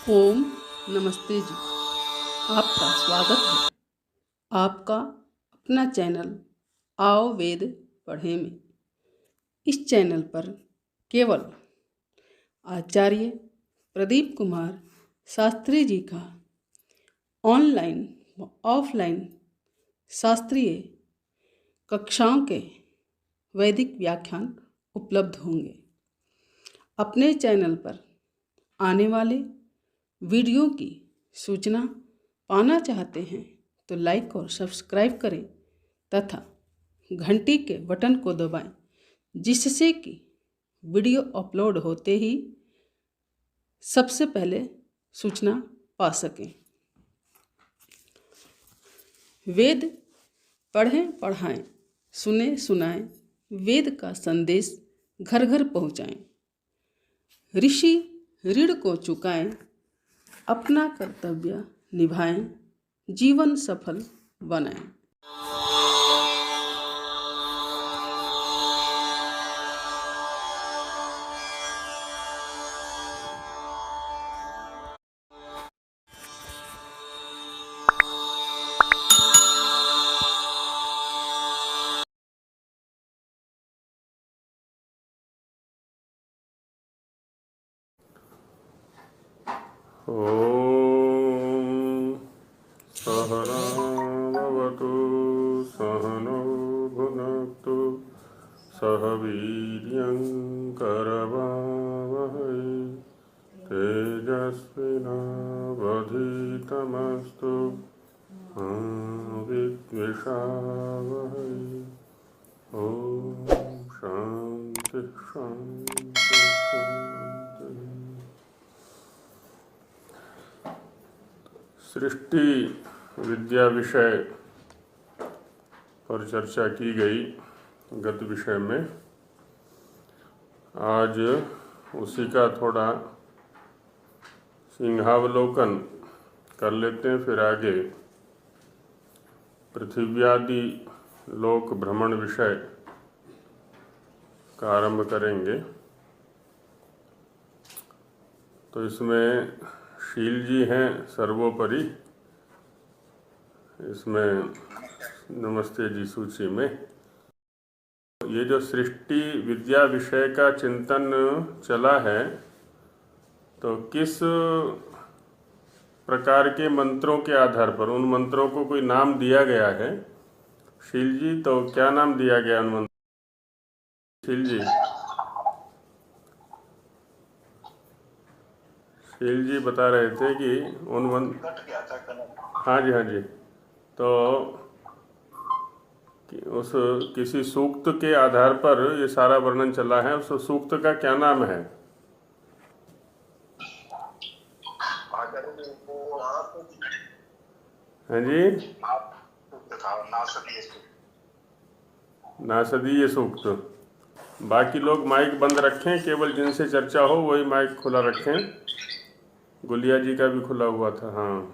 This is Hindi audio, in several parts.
ओम नमस्ते जी। आपका स्वागत है आपका अपना चैनल आओ वेद पढ़े में। इस चैनल पर केवल आचार्य प्रदीप कुमार शास्त्री जी का ऑनलाइन व ऑफलाइन शास्त्रीय कक्षाओं के वैदिक व्याख्यान उपलब्ध होंगे। अपने चैनल पर आने वाले वीडियो की सूचना पाना चाहते हैं तो लाइक और सब्सक्राइब करें तथा घंटी के बटन को दबाएं, जिससे कि वीडियो अपलोड होते ही सबसे पहले सूचना पा सकें। वेद पढ़ें पढ़ाएं, सुने सुनाएं, वेद का संदेश घर घर पहुंचाएं। ऋषि ऋण को चुकाएं, अपना कर्तव्य निभाएं, जीवन सफल बनाएं। ॐ सहना भवतु सहनो भुनक्तु सह वीर्यं करवावहै तेजस्विनावधीतमस्तु मा विद्विषावहै। ॐ शान्ति शान्ति शान्ति। सृष्टि विद्या विषय पर चर्चा की गई गत विषय में। आज उसी का थोड़ा सिंहावलोकन कर लेते हैं, फिर आगे पृथिव्यादि लोक भ्रमण विषय का आरंभ करेंगे। तो इसमें शील जी हैं सर्वोपरि, इसमें नमस्ते जी सूची में। ये जो सृष्टि विद्या विषय का चिंतन चला है, तो किस प्रकार के मंत्रों के आधार पर उन मंत्रों को कोई नाम दिया गया है? शील जी, तो क्या नाम दिया गया उन मंत्रों? शील जी बता रहे थे कि उन हाँ जी, तो उस किसी सूक्त के आधार पर ये सारा वर्णन चला है। उस सूक्त का क्या नाम है? हाँ जी, नासदीय सूक्त। बाकी लोग माइक बंद रखें, केवल जिनसे चर्चा हो वही माइक खुला रखें। गुलिया जी का भी खुला हुआ था। हाँ,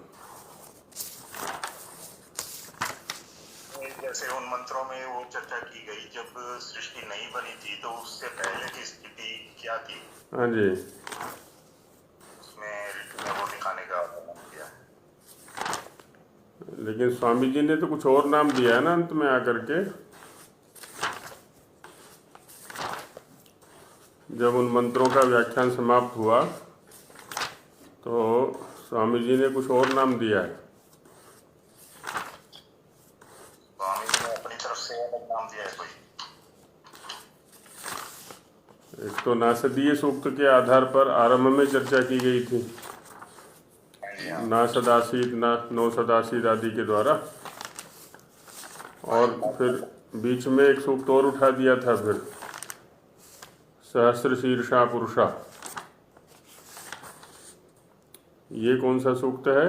जैसे उन मंत्रों में वो चर्चा की गई, जब सृष्टि नहीं बनी थी तो उससे पहले की स्थिति क्या थी? हाँ जी, उसमें ऋतु में वो दिखाने का वर्णन किया। लेकिन स्वामी जी ने तो कुछ और नाम दिया है ना अंत में आकर के। जब उन मंत्रों का व्याख्यान समाप्त हुआ तो स्वामी जी ने कुछ और नाम दिया है। स्वामी जी ने अपनी तरफ से अलग नाम दिया है कोई? एक तो नासदीय सूक्त के आधार पर आरंभ में चर्चा की गई थी, ना सदासीत ना नो सदासीत आदि के द्वारा, और फिर बीच में एक सूक्त और उठा दिया था, फिर सहस्र शीर्षा पुरुषा। ये कौन सा सूक्त है?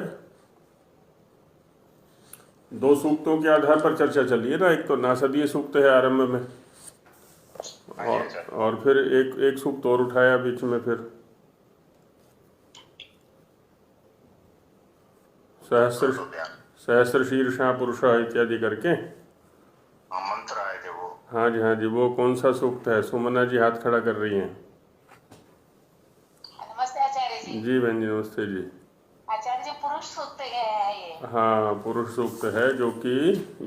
दो सूक्तों के आधार पर चर्चा चली है ना। एक तो नासदीय सूक्त है आरंभ में, और फिर एक सूक्त और उठाया बीच में, फिर सहस्र शीर्षा पुरुषा इत्यादि करके मंत्र आए थे वो। हाँ जी, वो कौन सा सूक्त है? सुमना जी हाथ खड़ा कर रही हैं। जी बहन जी नमस्ते जी। आचार्य जी पुरुष सूक्त है ये। हाँ पुरुष सूक्त है जो कि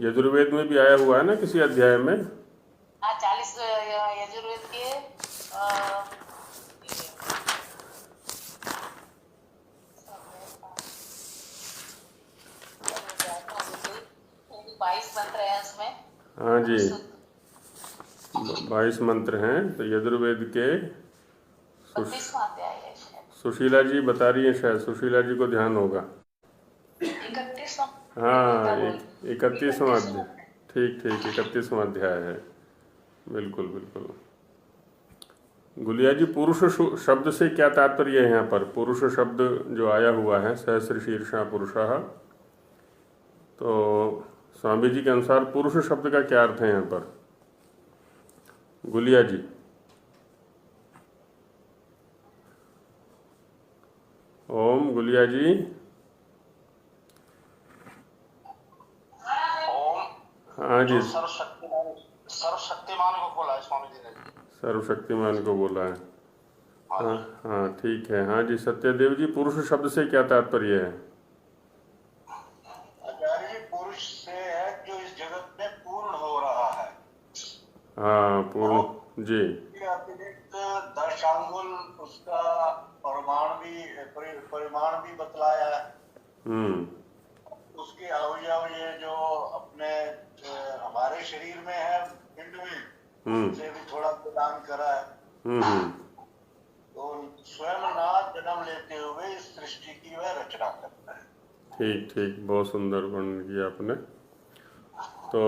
यजुर्वेद में भी आया हुआ है ना किसी अध्याय में। हाँ 40 यजुर्वेद के 22 मंत्र है उसमें। हाँ जी पुरुष सूक्त 22 मंत्र हैं तो यजुर्वेद के 32वां अध्याय है शायद। सुशीला जी बता रही हैं, शायद सुशीला जी को ध्यान होगा। 31वां। हाँ 31वां अध्याय, ठीक ठीक 31वां अध्याय है, बिल्कुल बिल्कुल। गुलिया जी पुरुष शब्द से क्या तात्पर्य है यहाँ पर? पुरुष शब्द जो आया हुआ है सहस्र शीर्षा पुरुषः, तो स्वामी जी के अनुसार पुरुष शब्द का क्या अर्थ है यहाँ पर? गुलिया जी। ओम गुलिया जी। ओम हाँ जी सर्वशक्तिमान को बोला है स्वामी जी ने। सर्वशक्तिमान को बोला है। हाँ हाँ ठीक है। हाँ जी सत्यदेव जी पुरुष शब्द से क्या तात्पर्य है? आचार्य जी पुरुष से है जो इस जगत में पूर्ण हो रहा है। हाँ पूर्ण जी। इसके अतिरिक्त दशांगुल उसका परिमाण भी बतलाया है। उसके अवयव ये जो अपने हमारे शरीर में है पिंड में उनसे भी थोड़ा प्रदान करा है। तो स्वयं ना जन्म लेते हुए इस सृष्टि की वह रचना करता है। ठीक ठीक बहुत सुंदर वर्णन किया आपने। तो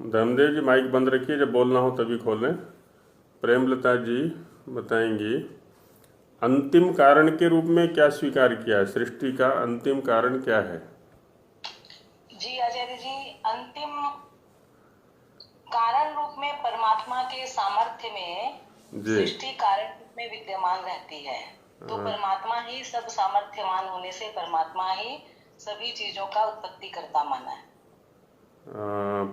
धर्मदेव जी माइक बंद रखिए, जब बोलना हो तभी खोलें। प्रेमलता जी बताएंगी अंतिम कारण के रूप में क्या स्वीकार किया है? सृष्टि का अंतिम कारण क्या है? जी आचार्य जी अंतिम कारण रूप में परमात्मा के सामर्थ्य में सृष्टि कारण रूप में विद्यमान रहती है। तो परमात्मा ही सब सामर्थ्यवान होने से परमात्मा ही सभी चीजों का उत्पत्ति करता माना है।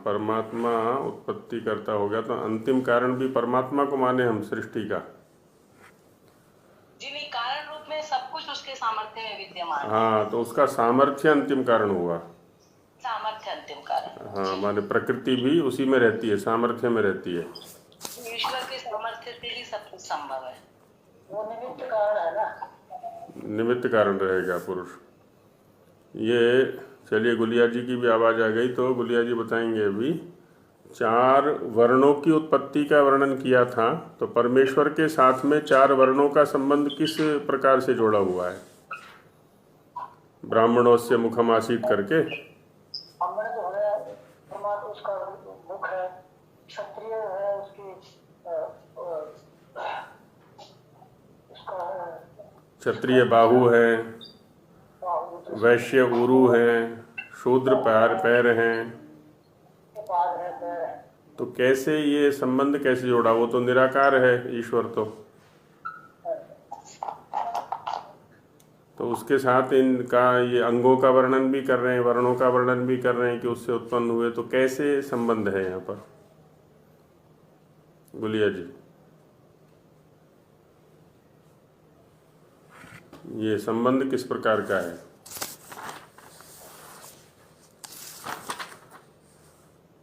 परमात्मा उत्पत्ति करता हो गया तो अंतिम कारण भी परमात्मा को माने हम सृष्टि का? जी नहीं, कारण रूप में सब कुछ उसके सामर्थ्य में विद्यमान है। हाँ तो उसका सामर्थ्य अंतिम कारण हुआ। सामर्थ्य अंतिम कारण। हाँ माने प्रकृति भी उसी में रहती है, सामर्थ्य में रहती है। ईश्वर के सामर्थ्य से ही सब कुछ संभव है। वो निमित्त कारण है ना। निमित्त कारण रहेगा पुरुष। ये चलिए गुलिया जी की भी आवाज़ आ गई, तो गुलिया जी बताएंगे अभी 4 वर्णों की उत्पत्ति का वर्णन किया था, तो परमेश्वर के साथ में 4 वर्णों का संबंध किस प्रकार से जोड़ा हुआ है? ब्राह्मणों से मुखम आसीत करके ब्राह्मण जो है परमात्मा उसका मुख है, क्षत्रिय है उसकी क्षत्रिय बाहु है, वैश्य उरु है, शूद्र पैर हैं। तो कैसे ये संबंध कैसे जोड़ा? वो तो निराकार है ईश्वर। तो उसके साथ इनका ये अंगों का वर्णन भी कर रहे हैं, वर्णों का वर्णन भी कर रहे हैं कि उससे उत्पन्न हुए, तो कैसे संबंध है यहाँ पर? गुलिया जी ये संबंध किस प्रकार का है?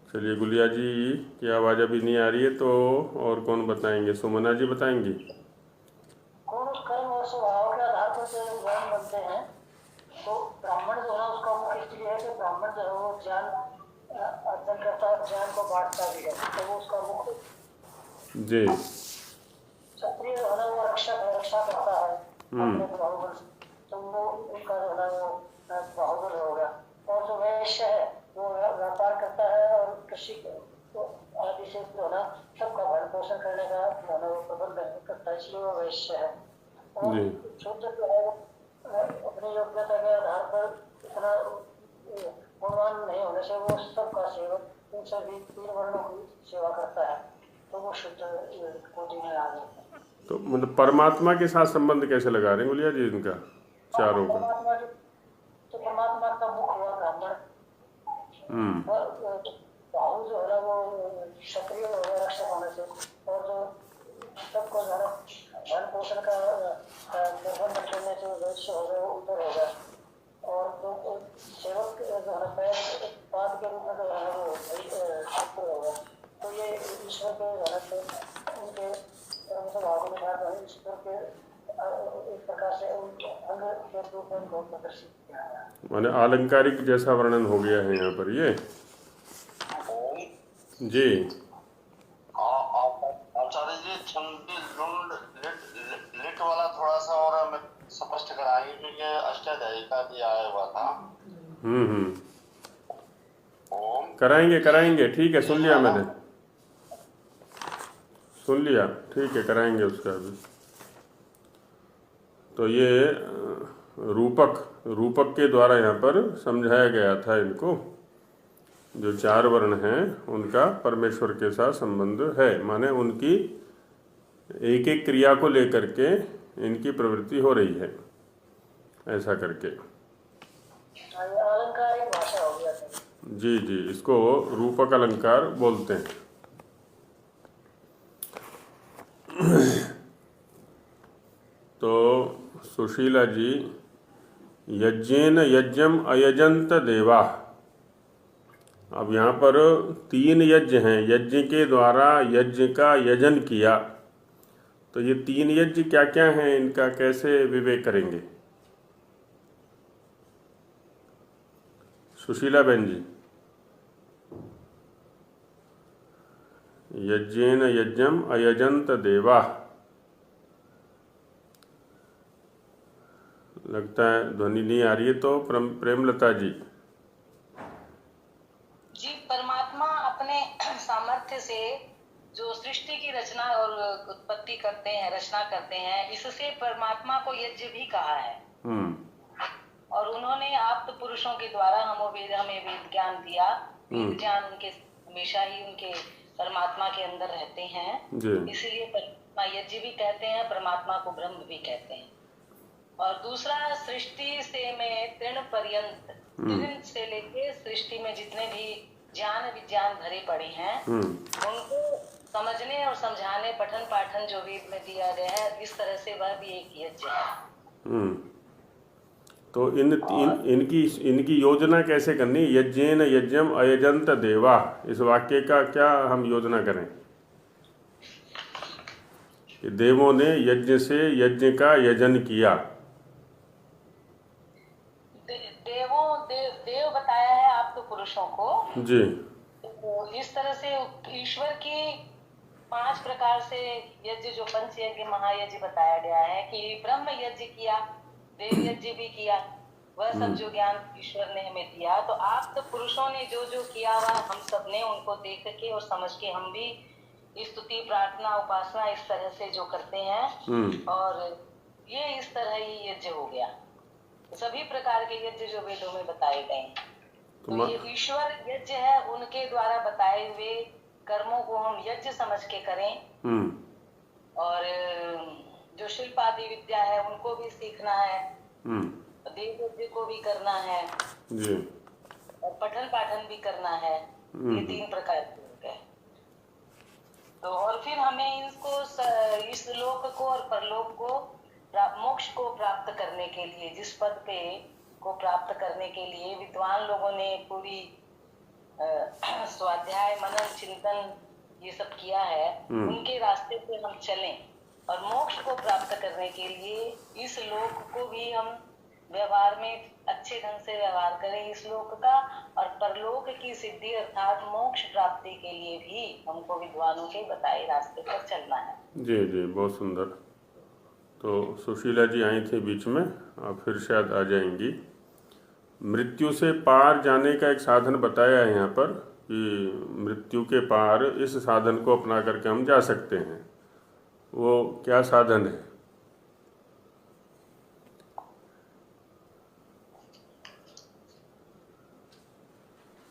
चलिए गुलिया जी की आवाज़ अभी नहीं आ रही है, तो और कौन बताएंगे? सुमना जी बताएंगी। कौन कर्म और स्वभाव के आधार पर जो ज्ञान बनते हैं, तो ब्राह्मण जो है उसका मुख्य इसलिए है कि ब्राह्मण जो है वो ज्ञान अर्जन करता है, ज्ञान को बांटता भी है, तो वो उसका मुख्य जी। क्षत्रिय जो है वो रक्षा करता है अपने बाहुबल, तो वो उनका जो है वो बाहुबल हो गया। और जो वैश्य है वो व्यापार करता है और कृषि आदि से जो है सबका भरण पोषण करने का जो है वो प्रबंध करता है, इसलिए वो वैश्य है। और शूद्र जो है अपनी योग्यता के आधार पर इतना गुणवान नहीं होने से वो सबका सेवक इन सभी 3 वर्णों की सेवा करता है, तो वो शुद्ध कोटि में आ जाता है। तो मतलब परमात्मा के साथ संबंध कैसे लगा रहे हैं गुलिया जी इनका चारों का? तो परमात्मा का मुख हुआ ब्राह्मण, बाहु जो है वो क्षत्रिय रक्षक होने से, और जो सबको भरण पोषण का प्रबंध करने से के रहने से उनके कर्म स्वभाव के साथ ईश्वर के एक प्रकार से अंग के रूप में उनको प्रदर्शित किया है। माने आलंकारिक जैसा वर्णन हो गया है यहाँ पर ये जी। आचार्य जी छंदी लुंड लिट वाला थोड़ा सा और हमें स्पष्ट कराएंगे क्योंकि अष्टाध्यायी का भी आया हुआ था। ओम कराएंगे ठीक है, सुन लिया मैंने, सुन लिया, ठीक है, कराएंगे उसका भी। तो ये रूपक के द्वारा यहाँ पर समझाया गया था इनको, जो 4 वर्ण हैं उनका परमेश्वर के साथ संबंध है, माने उनकी एक एक क्रिया को लेकर के इनकी प्रवृत्ति हो रही है, ऐसा करके। अलंकारिक भाषा हो गया था। जी जी, इसको रूपक अलंकार बोलते हैं। तो सुशीला जी, यज्ञेन यज्ञम अयजंत देवा, अब यहाँ पर 3 यज्ञ हैं, यज्ञ के द्वारा यज्ञ का यजन किया, तो ये 3 यज्ञ क्या क्या हैं, इनका कैसे विवेक करेंगे? सुशीला बहन जी, यज्ञेन यज्ञम अयजंत देवा, लगता है ध्वनि नहीं आ रही है, तो प्रेमलता जी। जी, परमात्मा अपने सामर्थ्य से जो सृष्टि की रचना और उत्पत्ति करते हैं, रचना करते हैं, इससे परमात्मा को यज्ञ भी कहा है। और उन्होंने आप्त पुरुषों के द्वारा हमें वेद ज्ञान दिया। वेद ज्ञान उनके हमेशा ही उनके परमात्मा के अंदर रहते हैं, इसीलिए परमात्मा यज्ञ भी कहते हैं, परमात्मा को ब्रह्म भी कहते हैं। और दूसरा, सृष्टि से में तृण पर्यंत, तृण से लेके सृष्टि में जितने भी ज्ञान विज्ञान भरे पड़े हैं उनको समझने और समझाने, पठन पाठन जो वेद में दिया गया है, इस तरह से वह भी एक यज्ञ है। तो इनकी योजना कैसे करनी? यज्ञेन यज्ञम अयजंत देवा, इस वाक्य का क्या हम योजना करें कि देवों ने यज्ञ से यज्ञ का यजन किया? देव बताया है आप तो पुरुषों को जी। तो इस तरह से ईश्वर की 5 प्रकार से यज्ञ, जो पंच यज्ञ महायज्ञ बताया गया है कि ब्रह्म यज्ञ किया, देव यज्ञ भी किया, वह सब जो ज्ञान ईश्वर ने हमें दिया, तो आप तो पुरुषों ने जो जो किया वह हम सब ने उनको देख के और समझ के हम भी स्तुति प्रार्थना उपासना इस तरह से जो करते हैं, और ये इस तरह ही यज्ञ हो गया। सभी प्रकार के यज्ञ जो वेदों में बताए गए हैं, तो ये ईश्वर यज्ञ है, उनके द्वारा बताए हुए कर्मों को हम यज्ञ समझ के करें। और जो शिल्प आदि विद्या है उनको भी सीखना है, देव यज्ञ को भी करना है जी, और पठन पाठन भी करना है। ये 3 प्रकार के हो गए। तो और फिर हमें इनको इस लोक को और परलोक को, मोक्ष को प्राप्त करने के लिए, जिस पद पे को प्राप्त करने के लिए विद्वान लोगों ने पूरी स्वाध्याय मनन चिंतन ये सब किया है, उनके रास्ते पे हम चलें और मोक्ष को प्राप्त करने के लिए इस लोक को भी हम व्यवहार में अच्छे ढंग से व्यवहार करें इस लोक का, और परलोक की सिद्धि अर्थात मोक्ष प्राप्ति के लिए भी हमको विद्वानों के बताए रास्ते पर चलना है। जी जी, बहुत सुंदर। तो सुशीला जी आई थी बीच में, अब फिर शायद आ जाएंगी। मृत्यु से पार जाने का एक साधन बताया है यहाँ पर कि मृत्यु के पार इस साधन को अपना करके हम जा सकते हैं। वो क्या साधन है?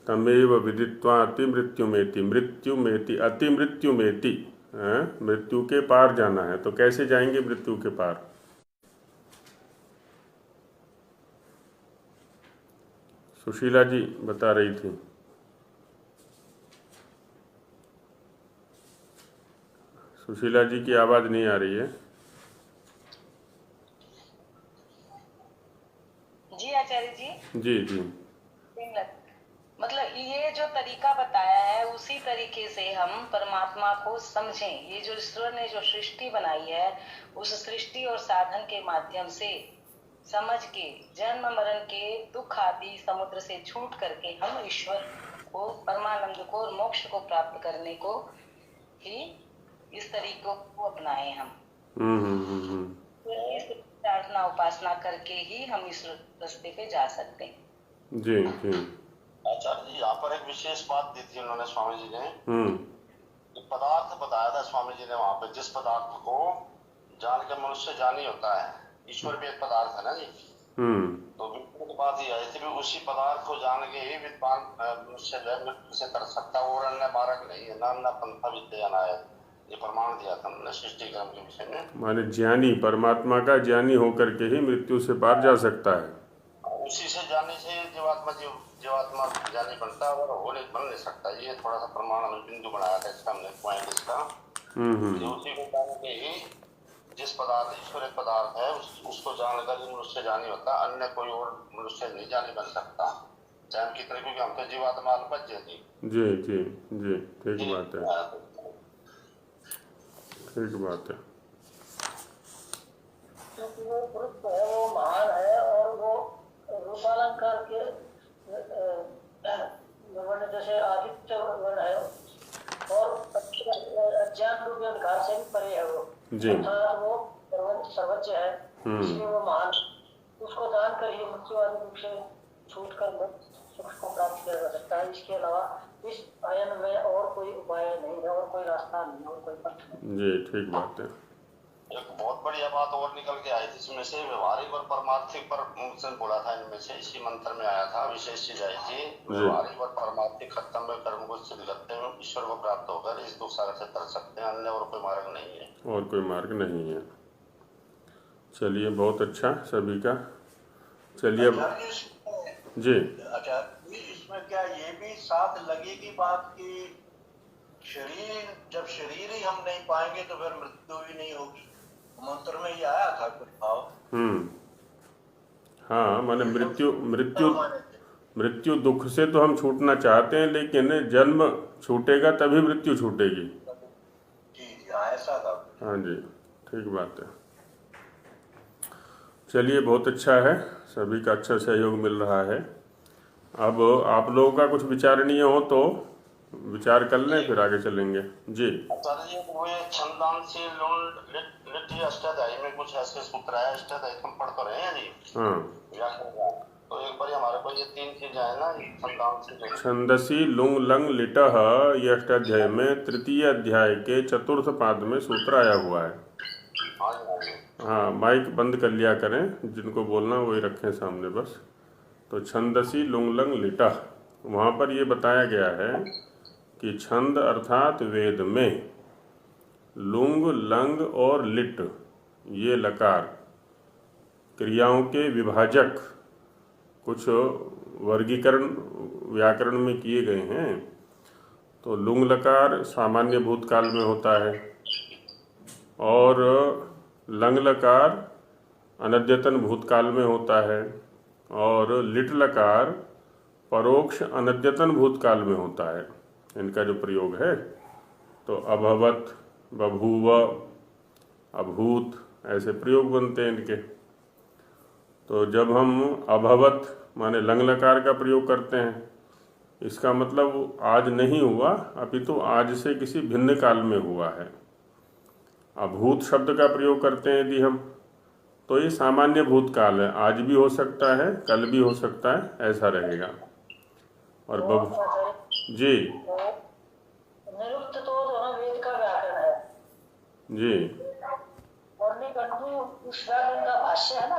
तमेव विदित्वा अति मृत्युमेति, मृत्युमेति अति मृत्युमेति, मृत्यु के पार जाना है। तो कैसे जाएंगे मृत्यु के पार? सुशीला जी बता रही थी। सुशीला जी की आवाज नहीं आ रही है। जी आचार्य जी। जी जी। मतलब ये जो तरीका बताया है उसी तरीके तरीके से हम परमात्मा को समझें। ये जो ईश्वर ने जो सृष्टि बनाई है, उस सृष्टि और साधन के माध्यम से समझ के जन्म मरण के दुख आदि समुद्र से छूट करके हम ईश्वर को, परमानंद को और मोक्ष को प्राप्त करने को ही इस तरीकों को अपनाए हम। इस प्रार्थना उपासना करके ही हम इस रास्ते पे जा सकते हैं। जी जी। आचार्य जी, यहाँ पर एक विशेष बात दी थी उन्होंने, स्वामी जी ने पदार्थ बताया था स्वामी जी ने वहाँ पे, जिस पदार्थ को जान के मनुष्य जान ही होता है। ईश्वर भी एक पदार्थ है ना जी। तो बिल्कुल की बात ही आई थी, उसी पदार्थ को जान के ही विद्वान मनुष्य मृत्यु से कर सकता है, और अन्य मार्ग नहीं है, न पंथा विद्या है। ये प्रमाण दिया था उन्होंने सृष्टि क्रम के विषय में। माने ज्ञानी, परमात्मा का ज्ञानी होकर के ही मृत्यु से पार जा सकता है। उसी से जाने से जीवात्मा ज्ञानी बनता है, और हो नहीं बन नहीं सकता। ये थोड़ा सा प्रमाण बिंदु बनाया था इसका हमने, पॉइंट इसका। उसी को जान के ही जिस पदार्थ ईश्वर एक पदार्थ है उसको जानकर ही मनुष्य जानी होता, अन्य कोई और मनुष्य नहीं जानी बन सकता, चाहे हम कितने, क्योंकि हम तो जीवात्मा अल्पज्ञ थी। जी जी जी, ठीक बात है, ठीक बात है। क्योंकि वो पुरुष है, वो महान है, और वो रूपालंकार के वर्ण जैसे आदित्य वर्ण है, और अज्ञान रूपी अंधकार से भी परे है वो, अर्थात वो सर्वज्ञ है, इसलिए वो महान। उसको जानकर ही मृत्यु आदि रूप से छूट कर सुख को प्राप्त किया जा सकता है। इसके अलावा इस आयन में और कोई उपाय नहीं है, और कोई रास्ता नहीं है, और कोई पथ नहीं। जी, ठीक बात है। एक बहुत बढ़िया बात और निकल के आई थी इसमें से, व्यवहारिक और परमार्थिक पर बोला था इनमें से, इसी मंत्र में आया था। विशेष चीज आई थी, व्यवहारिक और परमार्थिक कर्तव्य कर्म को सिद्ध करते हुए ईश्वर को प्राप्त होकर इस दुख सागर से तर सकते हैं, अन्य और कोई मार्ग नहीं है। और कोई मार्ग नहीं है। चलिए, बहुत अच्छा सभी का। चलिए जी। अच्छा, इसमें क्या ये भी साथ लगेगी बात की शरीर, जब शरीर ही हम नहीं पाएंगे तो फिर मृत्यु भी नहीं होगी? मंत्र में ये आया था कुछ भाव। हाँ, माने मृत्यु दुख से तो हम छूटना चाहते हैं, लेकिन जन्म छूटेगा तभी मृत्यु छूटेगी। जी, ऐसा था। हाँ जी, ठीक बात है। चलिए, बहुत अच्छा है, सभी का अच्छा सहयोग मिल रहा है। अब आप लोगों का कुछ विचारणीय हो तो विचार कर लें, फिर आगे चलेंगे जी। आचार्य, वो छंदांसी लिट्टी अष्टाध्यायी में कुछ ऐसे सूत्र है, अष्टाध्यायी हम पढ़ तो रहे हैं जी। तो एक बार हमारे को ये तीन चीजें है ना, छंदसी लुंग लंग लिटह, ये अष्टाध्याय में तृतीय अध्याय के चतुर्थ पाद में सूत्र आया हुआ है। हाँ, माइक बंद कर लिया करें, जिनको बोलना वही रखें सामने बस। तो छंदसी लुंग लंग लिटह, वहाँ पर ये बताया गया है कि छंद अर्थात वेद में लुंग लंग और लिट, ये लकार क्रियाओं के विभाजक कुछ वर्गीकरण व्याकरण में किए गए हैं। तो लुंग लकार सामान्य भूतकाल में होता है, और लंग लकार अनद्यतन भूतकाल में होता है, और लिट लकार परोक्ष अनद्यतन भूतकाल में होता है। इनका जो प्रयोग है, तो अभवत, बभूव, अभूत, ऐसे प्रयोग बनते हैं इनके। तो जब हम अभवत माने लंग लकार का प्रयोग करते हैं, इसका मतलब आज नहीं हुआ, अपितु आज से किसी भिन्न काल में हुआ है। अभूत शब्द का प्रयोग करते हैं यदि हम, तो ये सामान्य भूतकाल है, आज भी हो सकता है, कल भी हो सकता है, ऐसा रहेगा। और जी निरुक्त तो वेद का व्याकरण है जी, और निघंटु उस व्याकरण का भाष्य है ना।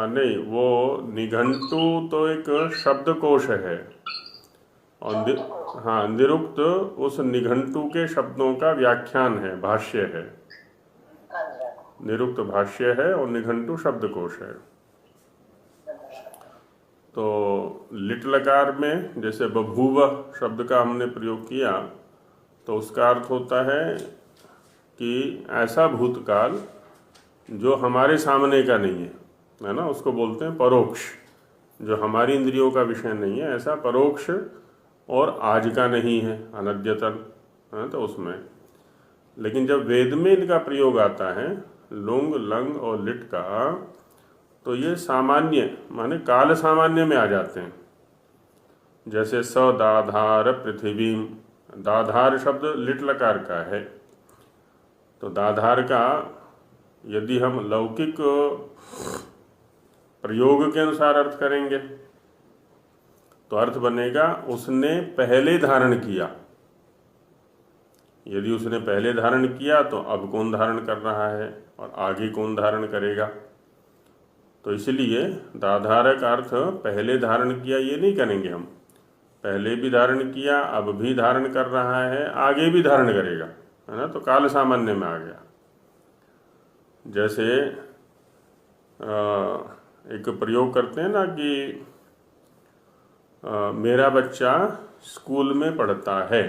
नहीं, वो निघंटु तो एक शब्दकोश है, और हाँ, निरुक्त उस निघंटु के शब्दों का व्याख्यान है, भाष्य है। निरुक्त भाष्य है और निघंटु शब्दकोश है। तो लिट लकार में जैसे बभूव शब्द का हमने प्रयोग किया, तो उसका अर्थ होता है कि ऐसा भूतकाल जो हमारे सामने का नहीं है ना, उसको बोलते हैं परोक्ष। जो हमारी इंद्रियों का विषय नहीं है, ऐसा परोक्ष और आज का नहीं है, अनद्यतन है, तो उसमें। लेकिन जब वेद में इनका प्रयोग आता है लुंग, लंग और लिट का, तो ये सामान्य माने काल सामान्य में आ जाते हैं। जैसे स दाधार पृथ्वी, दाधार शब्द लिट लकार का है, तो दाधार का यदि हम लौकिक प्रयोग के अनुसार अर्थ करेंगे तो अर्थ बनेगा उसने पहले धारण किया। यदि उसने पहले धारण किया तो अब कौन धारण कर रहा है और आगे कौन धारण करेगा। तो इसलिए दाधार का अर्थ पहले धारण किया ये नहीं करेंगे हम, पहले भी धारण किया, अब भी धारण कर रहा है, आगे भी धारण करेगा, है ना। तो काल सामान्य में आ गया। जैसे एक प्रयोग करते हैं ना कि मेरा बच्चा स्कूल में पढ़ता है।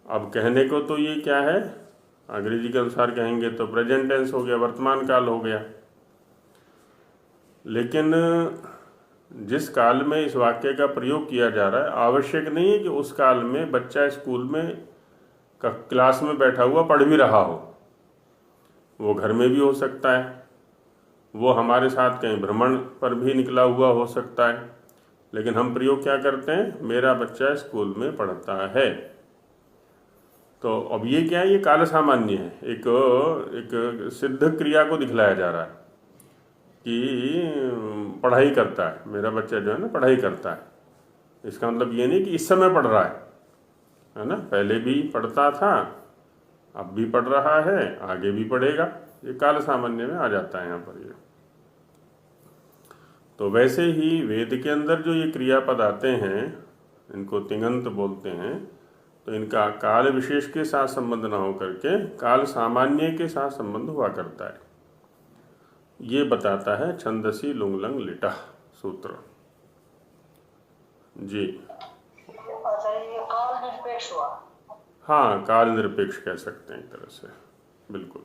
अब कहने को तो ये क्या है, अंग्रेजी के अनुसार कहेंगे तो प्रेजेंट टेंस हो गया, वर्तमान काल हो गया। लेकिन जिस काल में इस वाक्य का प्रयोग किया जा रहा है, आवश्यक नहीं है कि उस काल में बच्चा स्कूल में क्लास में बैठा हुआ पढ़ भी रहा हो। वो घर में भी हो सकता है, वो हमारे साथ कहीं भ्रमण पर भी निकला हुआ हो सकता है। लेकिन हम प्रयोग क्या करते हैं, मेरा बच्चा स्कूल में पढ़ता है। तो अब ये क्या है, ये काल सामान्य है। एक सिद्ध क्रिया को दिखलाया जा रहा है कि पढ़ाई करता है, मेरा बच्चा जो है ना पढ़ाई करता है। इसका मतलब ये नहीं कि इस समय पढ़ रहा है ना, पहले भी पढ़ता था, अब भी पढ़ रहा है, आगे भी पढ़ेगा। ये काल सामान्य में आ जाता है यहाँ पर ये। तो वैसे ही वेद के अंदर जो ये क्रियापद आते हैं, इनको तिङन्त बोलते हैं, तो इनका काल विशेष के साथ संबंध ना हो करके काल सामान्य के साथ संबंध हुआ करता है। ये बताता है छंदसी लुंग लंग लिटा सूत्र जी। अच्छा, ये काल निरपेक्ष हुआ। हाँ, काल निरपेक्ष कह सकते हैं एक तरह से, बिल्कुल।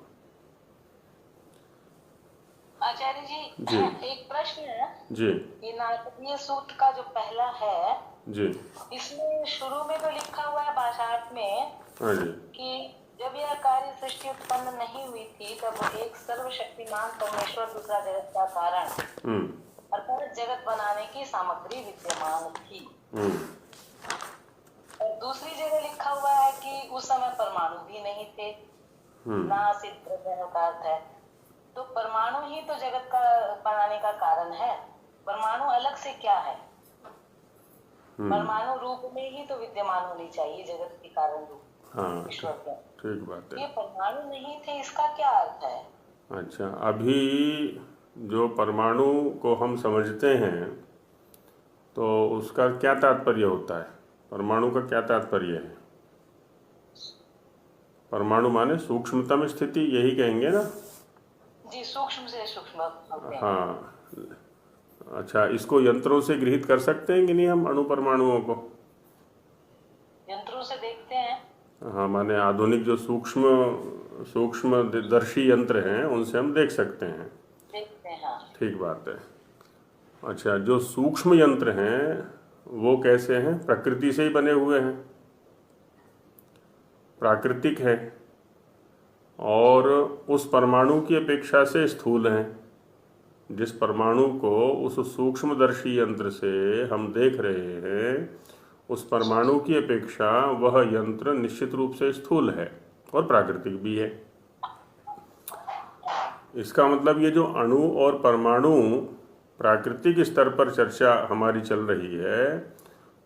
आचार्य जी, एक प्रश्न है जी। ये नाटकीय सूत्र का जो पहला है जी, इसमें शुरू में तो लिखा हुआ है भाषार्थ में हाँ जी, कि जब यह कार्य सृष्टि उत्पन्न नहीं हुई थी तब एक सर्वशक्तिमान परमेश्वर दूसरा जगत का कारण अर्थात जगत बनाने की सामग्री विद्यमान थी। और दूसरी जगह लिखा हुआ है कि उस समय परमाणु भी नहीं थे, ना सिद्ध द्रव्य का अर्थ है। तो परमाणु ही तो जगत का बनाने का कारण है, परमाणु अलग से क्या है? परमाणु रूप में ही तो विद्यमान होनी चाहिए जगत के कारण रूप। हाँ, ईश्वर के ठीक बात है। ये परमाणु नहीं थे, इसका क्या अर्थ है? अच्छा, अभी जो परमाणु को हम समझते हैं तो उसका क्या तात्पर्य होता है? परमाणु का क्या तात्पर्य है? परमाणु माने सूक्ष्मतम स्थिति, यही कहेंगे ना जी, सूक्ष्म से सूक्ष्म होते हैं। हाँ, अच्छा, इसको यंत्रों से गृहीत कर सकते हैं कि नहीं हम अणु परमाणुओं को? यंत्रों से देखते हैं। हाँ, माने आधुनिक जो सूक्ष्म दर्शी यंत्र हैं उनसे हम देख सकते हैं। देखते हैं, हाँ। ठीक बात है। अच्छा, जो सूक्ष्म यंत्र हैं वो कैसे हैं? प्रकृति से ही बने हुए हैं, प्राकृतिक है और उस परमाणु की अपेक्षा से स्थूल हैं। जिस परमाणु को उस सूक्ष्मदर्शी यंत्र से हम देख रहे हैं, उस परमाणु की अपेक्षा वह यंत्र निश्चित रूप से स्थूल है और प्राकृतिक भी है। इसका मतलब ये जो अणु और परमाणु प्राकृतिक स्तर पर चर्चा हमारी चल रही है,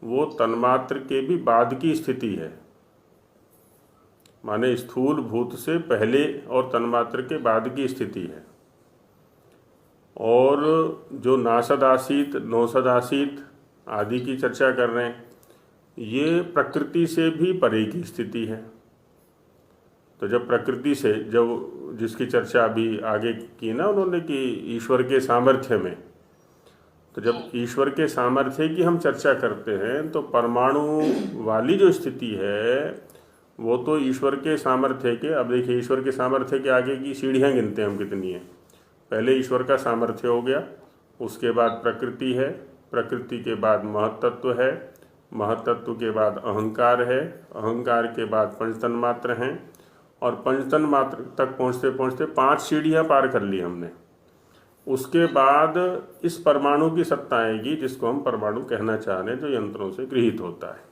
वो तन्मात्र के भी बाद की स्थिति है। माने स्थूल भूत से पहले और तन्मात्र के बाद की स्थिति है। और जो नासदासीत, नौसदासीत आदि की चर्चा कर रहे हैं, ये प्रकृति से भी परे की स्थिति है। तो जब प्रकृति से, जब जिसकी चर्चा अभी आगे की ना उन्होंने कि ईश्वर के सामर्थ्य में, तो जब ईश्वर के सामर्थ्य की हम चर्चा करते हैं तो परमाणु वाली जो स्थिति है वो तो ईश्वर के सामर्थ्य के, अब देखिए ईश्वर के सामर्थ्य के आगे की सीढ़ियाँ गिनते हैं हम कितनी हैं। पहले ईश्वर का सामर्थ्य हो गया, उसके बाद प्रकृति है, प्रकृति के बाद महत्त्व है, महतत्व के बाद अहंकार है, अहंकार के बाद पंचतन्मात्र हैं, और पंचतन्मात्र तक पहुँचते पहुँचते 5 सीढ़ियाँ पार कर ली हमने। उसके बाद इस परमाणु की सत्ता आएगी, जिसको हम परमाणु कहना चाह रहे हैं, जो यंत्रों से गृहीत होता है,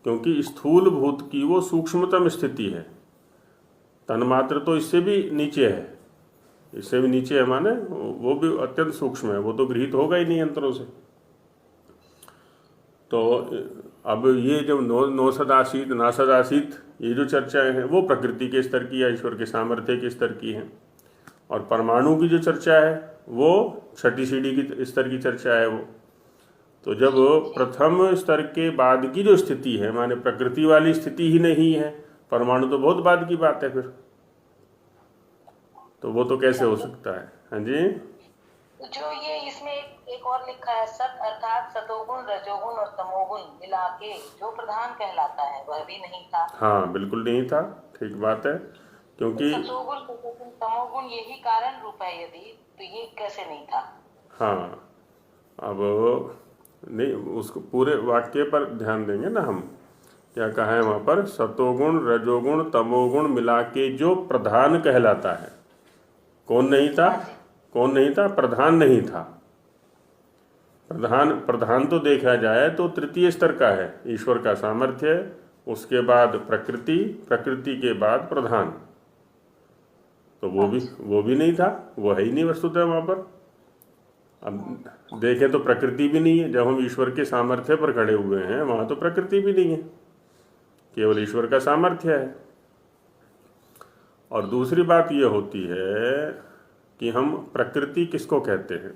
क्योंकि स्थूल भूत की वो सूक्ष्मतम स्थिति है। तन्मात्र तो इससे भी नीचे है, इससे भी नीचे है, माने वो भी अत्यंत सूक्ष्म है, वो तो गृहीत होगा ही नहीं यंत्रों से। तो अब ये जो नो सदासीत ना सदासीत, ये जो चर्चाएं हैं वो प्रकृति के स्तर की या ईश्वर के सामर्थ्य के स्तर की हैं, और परमाणु की जो चर्चा है वो छठी सीढ़ी की स्तर की चर्चा है। वो तो जब प्रथम स्तर के बाद की जो स्थिति है, माने प्रकृति वाली स्थिति ही नहीं है, परमाणु तो बहुत बाद की बात है, फिर तो वो तो कैसे हो सकता है। हाँ जी, जो ये इसमें एक और लिखा है, सत अर्थात सतोगुण रजोगुण और तमोगुण मिला के जो प्रधान कहलाता है वह भी नहीं था। हाँ बिल्कुल नहीं था, ठीक बात है, क्योंकि सतोगुण रजोगुण तमोगुण यही कारण रूप है, यदि तो ये कैसे नहीं था। हाँ, अब नहीं, उसको पूरे वाक्य पर ध्यान देंगे ना हम, क्या कहा है वहाँ पर, सतोगुण रजोगुण तमोगुण मिला के जो प्रधान कहलाता है। कौन नहीं था, कौन नहीं था, प्रधान नहीं था। प्रधान तो देखा जाए तो तृतीय स्तर का है, ईश्वर का सामर्थ्य, उसके बाद प्रकृति, प्रकृति के बाद प्रधान, तो वो भी नहीं था, वो है ही नहीं वस्तुतः वहाँ पर। अब देखें तो प्रकृति भी नहीं है, जब हम ईश्वर के सामर्थ्य पर खड़े हुए हैं वहाँ तो प्रकृति भी नहीं है, केवल ईश्वर का सामर्थ्य है। और दूसरी बात ये होती है कि हम प्रकृति किसको कहते हैं,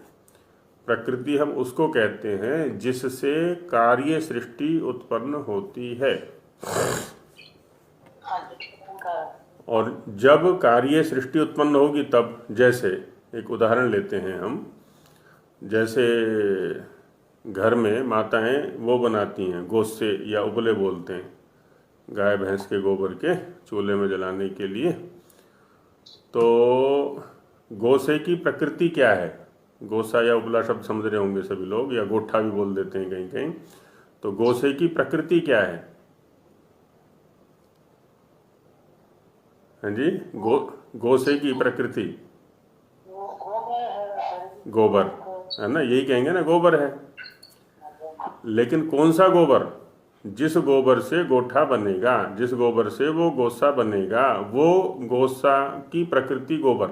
प्रकृति हम उसको कहते हैं जिससे कार्य सृष्टि उत्पन्न होती है। और जब कार्य सृष्टि उत्पन्न होगी तब, जैसे एक उदाहरण लेते हैं हम, जैसे घर में माताएं वो बनाती हैं गोसे या उपले बोलते हैं, गाय भैंस के गोबर के चूल्हे में जलाने के लिए। तो गोसे की प्रकृति क्या है, गोसा या उपला शब्द समझ रहे होंगे सभी लोग, या गोठा भी बोल देते हैं कहीं कहीं। तो गोसे की प्रकृति क्या है। हाँ जी, गोसे की प्रकृति गोबर है ना, यही कहेंगे ना, गोबर है। लेकिन कौन सा गोबर, जिस गोबर से गोठा बनेगा, जिस गोबर से वो गोसा बनेगा, वो गोसा की प्रकृति गोबर।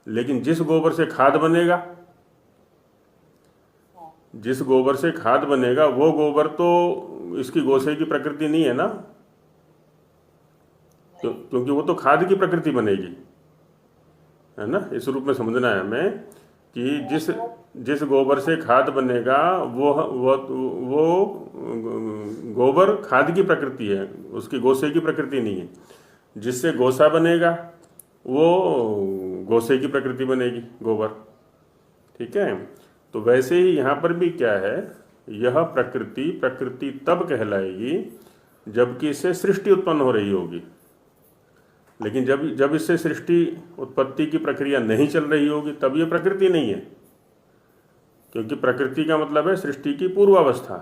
लेकिन जिस गोबर से खाद बनेगा, जिस गोबर से खाद बनेगा वो गोबर तो इसकी गोसे की प्रकृति नहीं है ना, क्योंकि वो तो खाद की प्रकृति बनेगी, है ना। इस रूप में समझना है हमें कि जिस गोबर से खाद बनेगा वो गोबर खाद की प्रकृति है, उसकी गोसे की प्रकृति नहीं है। जिससे गोसा बनेगा वो गोसे की प्रकृति बनेगी, गोबर, ठीक है। तो वैसे ही यहाँ पर भी क्या है, यह प्रकृति तब कहलाएगी जबकि इससे सृष्टि उत्पन्न हो रही होगी। लेकिन जब इससे सृष्टि उत्पत्ति की प्रक्रिया नहीं चल रही होगी तब ये प्रकृति नहीं है, क्योंकि प्रकृति का मतलब है सृष्टि की पूर्वावस्था।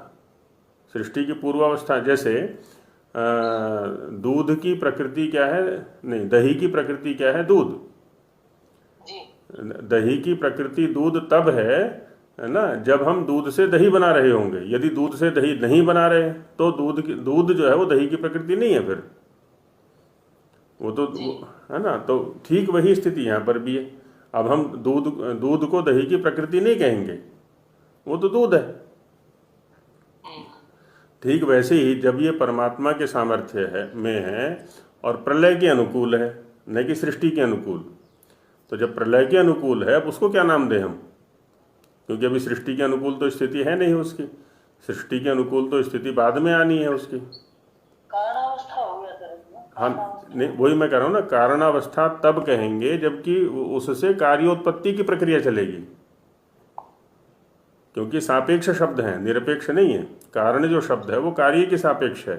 सृष्टि की पूर्वावस्था, जैसे दूध की प्रकृति क्या है, नहीं, दही की प्रकृति क्या है, दूध। दही की प्रकृति दूध तब है ना जब हम दूध से दही बना रहे होंगे। यदि दूध से दही नहीं बना रहे तो दूध जो है वो दही की प्रकृति नहीं है, फिर वो तो है ना। तो ठीक वही स्थिति यहाँ पर भी है। अब हम दूध को दही की प्रकृति नहीं कहेंगे, वो तो दूध है। ठीक वैसे ही जब ये परमात्मा के सामर्थ्य में है और प्रलय के अनुकूल है, न कि सृष्टि के अनुकूल, तो जब प्रलय के अनुकूल है अब उसको क्या नाम दें हम, क्योंकि अभी सृष्टि के अनुकूल तो स्थिति है नहीं उसकी। सृष्टि के अनुकूल तो स्थिति बाद में आनी है उसकी। कारणावस्था हो गया सर। हाँ, नहीं, वही मैं कह रहा हूँ ना, कारणावस्था तब कहेंगे जबकि उससे कार्योत्पत्ति की प्रक्रिया चलेगी, क्योंकि सापेक्ष शब्द है, निरपेक्ष नहीं है। कारण जो शब्द है वो कार्य के सापेक्ष है।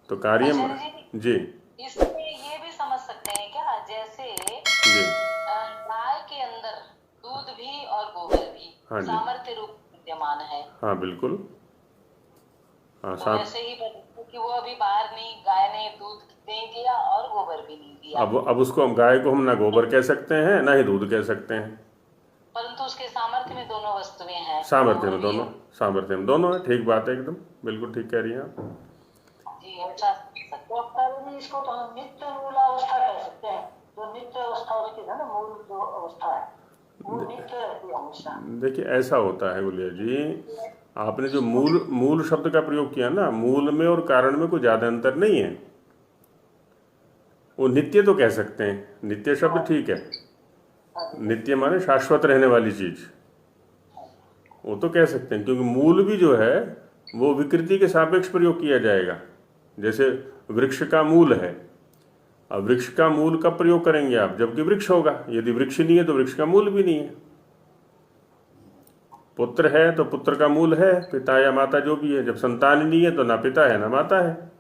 तो कार्य जी, इसमें ये भी समझ सकते हैं क्या, जैसे गाय के अंदर दूध भी और गोबर भी हाँ जी, सामर्थ्य रूप विद्यमान है। हाँ बिल्कुल। हाँ, तो साथ वैसे ही कि वो अभी बाहर नहीं, गाय ने दूध नहीं दिया और गोबर भी नहीं दिया, अब उसको हम गाय को हम ना गोबर कह सकते हैं ना ही दूध कह सकते हैं। परंतु उसके सामर्थ्य में दोनों वस्तुएं हैं, सामर्थ्य गोबर में भी दोनों, है। सामर्थ्य में दोनों है। ठीक बात है, एकदम बिल्कुल ठीक कह रही हैं आप। जी, अच्छा तो अवतारिणी इसको तो हम नित्य मूल अवस्था कह सकते हैं। जो नित्य अवस्था उसकी है ना, मूल जो अवस्था है वो नित्य रहती है हमेशा। देखिए ऐसा होता है गुलिया जी, आपने जो मूल मूल शब्द का प्रयोग किया ना, मूल में और कारण में कोई ज़्यादा अंतर नहीं है। वो नित्य तो कह सकते हैं, नित्य शब्द ठीक है, नित्य माने शाश्वत रहने वाली चीज, वो तो कह सकते हैं, क्योंकि मूल भी जो है वो विकृति के सापेक्ष प्रयोग किया जाएगा। जैसे वृक्ष का मूल है, अब वृक्ष का मूल कब प्रयोग करेंगे आप, जबकि वृक्ष होगा। यदि वृक्ष नहीं है तो वृक्ष का मूल भी नहीं है। पुत्र है तो पुत्र का मूल है, पिता या माता जो भी है। जब संतान नहीं है तो ना पिता है ना माता है।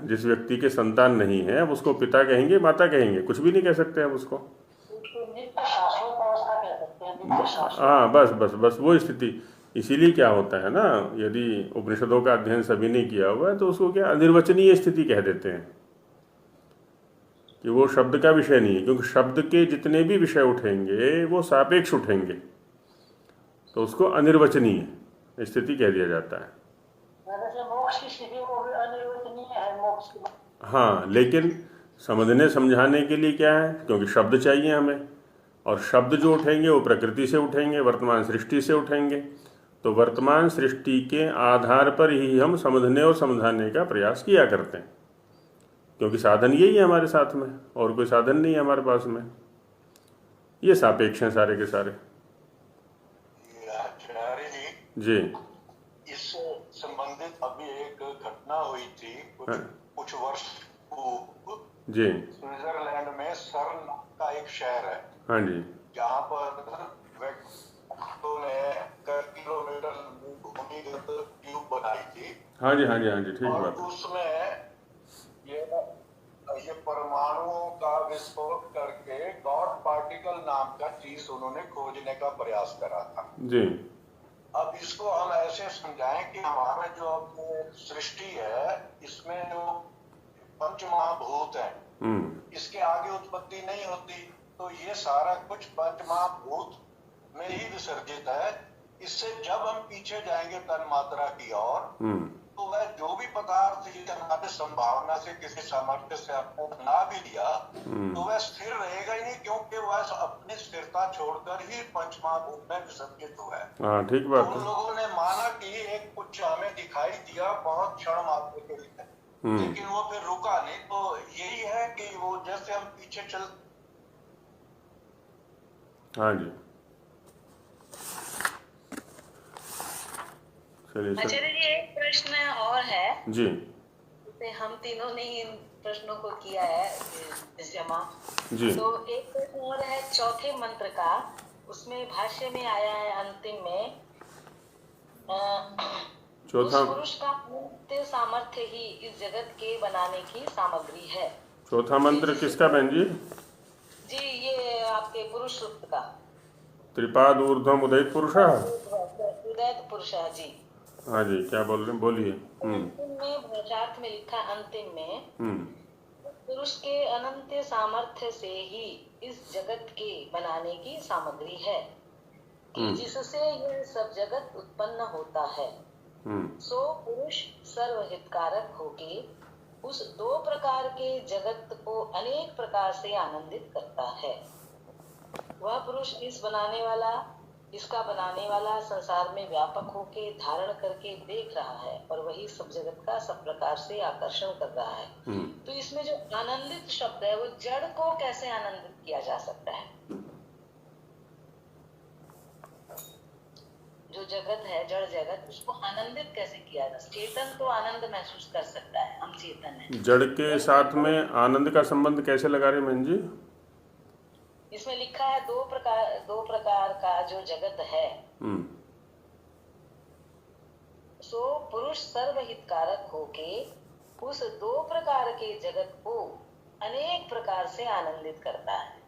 जिस व्यक्ति के संतान नहीं है अब उसको पिता कहेंगे माता कहेंगे, कुछ भी नहीं कह सकते अब उसको। नित्य शाश्वत अवस्था कह सकते हैं, नित्य शाश्वत। हाँ, बस बस बस वो स्थिति। इसीलिए क्या होता है ना, यदि उपनिषदों का अध्ययन सभी ने किया हुआ है तो उसको क्या अनिर्वचनीय स्थिति कह देते हैं, कि वो शब्द का विषय नहीं है। क्योंकि शब्द के जितने भी विषय उठेंगे वो सापेक्ष उठेंगे, तो उसको अनिर्वचनीय स्थिति कह दिया जाता है। जैसे मोक्ष की स्थिति वो भी अनिर्वचनीय है, मोक्ष की। हाँ, लेकिन समझने समझाने के लिए क्या है, क्योंकि शब्द चाहिए हमें, और शब्द जो उठेंगे वो प्रकृति से उठेंगे, वर्तमान सृष्टि से उठेंगे। तो वर्तमान सृष्टि के आधार पर ही हम समझने और समझाने का प्रयास किया करते हैं, क्योंकि साधन यही है हमारे साथ में, और कोई साधन नहीं है हमारे पास में। ये सापेक्ष हैं सारे के सारे। आचार्य जी, इससे संबंधित अभी एक घटना हुई थी कुछ वर्ष पूर्व। जी, स्विट्जरलैंड में सर्न का एक शहर है, हाँ जी, जहाँ पर व्यक्तियों ने किलोमीटर भूमिगत ट्यूब बनाई थी। हाँ जी, हाँ जी, हाँ जी, ठीक और बात। उसमें ये परमाणुओं का विस्फोट करके गॉड पार्टिकल नाम का चीज उन्होंने खोजने का प्रयास करा था। जी, अब इसको हम ऐसे समझाएं कि हमारा जो अपनी सृष्टि है इसमें जो पंच महाभूत है, इसके आगे उत्पत्ति नहीं होती, तो ये सारा कुछ पंच महाभूत में ही विसर्जित है। इससे जब हम पीछे जाएंगे तन मात्रा की ओर, तो वह जो भी पदार्थ हमारे संभावना से किसी सामर्थ्य से आपको बना भी दिया, तो वह स्थिर रहेगा ही नहीं, क्योंकि वह अपनी स्थिरता छोड़कर ही पंचमहाभूत में विसर्जित हुआ है। हाँ, ठीक बात उन है। लोगों ने माना कि एक कुछ हमें दिखाई दिया बहुत क्षण मात्र के लिए, लेकिन वो फिर रुका नहीं। तो यही है कि वो जैसे हम पीछे चल। हाँ जी, चलिए सर। आचार्य जी, एक प्रश्न और है जी, जैसे हम तीनों ने इन प्रश्नों को किया है जमा, जी, तो एक प्रश्न और है चौथे मंत्र का। उसमें भाष्य में आया है अंतिम में चौथा उस पुरुष का नित्य सामर्थ्य ही इस जगत के बनाने की सामग्री है। चौथा मंत्र किसका बहन जी? जी, ये आपके पुरुष सूक्त का। त्रिपाद ऊर्ध्वम उदयित पुरुषः। उदयित पुरुष जी। हाँ जी, क्या बोल रहे हैं, बोलिए। अंतिम में भाषार्थ में लिखा है, अंतिम में पुरुष के अनंत सामर्थ्य से ही इस जगत के बनाने की सामग्री है, कि जिससे यह सब जगत उत्पन्न होता है। सो पुरुष सर्वहितकारक होके उस दो प्रकार के जगत को अनेक प्रकार से आनंदित करता है। वह पुरुष इसका बनाने वाला संसार में व्यापक होके धारण करके देख रहा है, और वही सब जगत का सब प्रकार से आकर्षण कर रहा है। तो इसमें जो आनंदित शब्द है वो जड़ को कैसे आनंदित किया जा सकता है? जो जगत है, जड़ जगत, उसको आनंदित कैसे किया जा सकता है? चेतन तो आनंद महसूस कर सकता है, हम चेतन है। जड़ के साथ में आनंद का संबंध कैसे लगा रहे बहन जी? इसमें लिखा है दो प्रकार का जो जगत है, सो पुरुष सर्वहितकारक होके उस दो प्रकार के जगत को अनेक प्रकार से आनंदित करता है।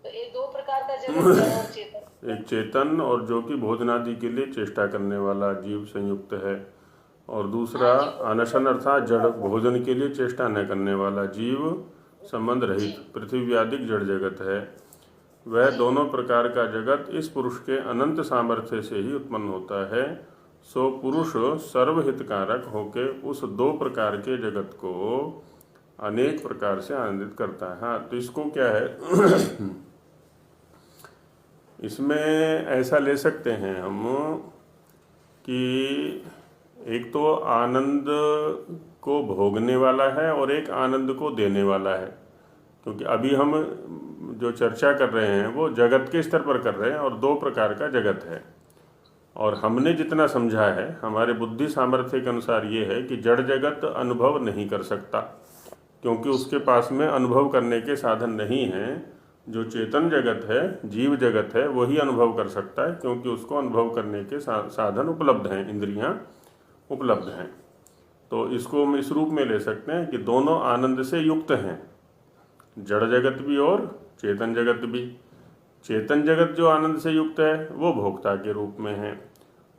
तो ये दो प्रकार का जगत है और चेतन। एक चेतन और जो कि भोजनादि के लिए चेष्टा करने वाला जीव संयुक्त है, और दूसरा अनशन अर्थात जड़, भोजन के लिए चेष्टा न करने वाला जीव संबंध रहित पृथ्वी आदि जड़ जगत है। वह दोनों प्रकार का जगत इस पुरुष के अनंत सामर्थ्य से ही उत्पन्न होता है। सो पुरुष सर्वहितकारक होकर उस दो प्रकार के जगत को अनेक प्रकार से आनंदित करता है। हाँ, तो इसको क्या है इसमें ऐसा ले सकते हैं हम कि एक तो आनंद को भोगने वाला है और एक आनंद को देने वाला है, क्योंकि अभी हम जो चर्चा कर रहे हैं वो जगत के स्तर पर कर रहे हैं और दो प्रकार का जगत है। और हमने जितना समझा है हमारे बुद्धि सामर्थ्य के अनुसार ये है कि जड़ जगत अनुभव नहीं कर सकता, क्योंकि उसके पास में अनुभव करने के साधन नहीं हैं। जो चेतन जगत है, जीव जगत है, वही अनुभव कर सकता है, क्योंकि उसको अनुभव करने के साधन उपलब्ध हैं, इंद्रियां उपलब्ध हैं। तो इसको हम इस रूप में ले सकते हैं कि दोनों आनंद से युक्त हैं, जड़ जगत भी और चेतन जगत भी। चेतन जगत जो आनंद से युक्त है वो भोक्ता के रूप में है,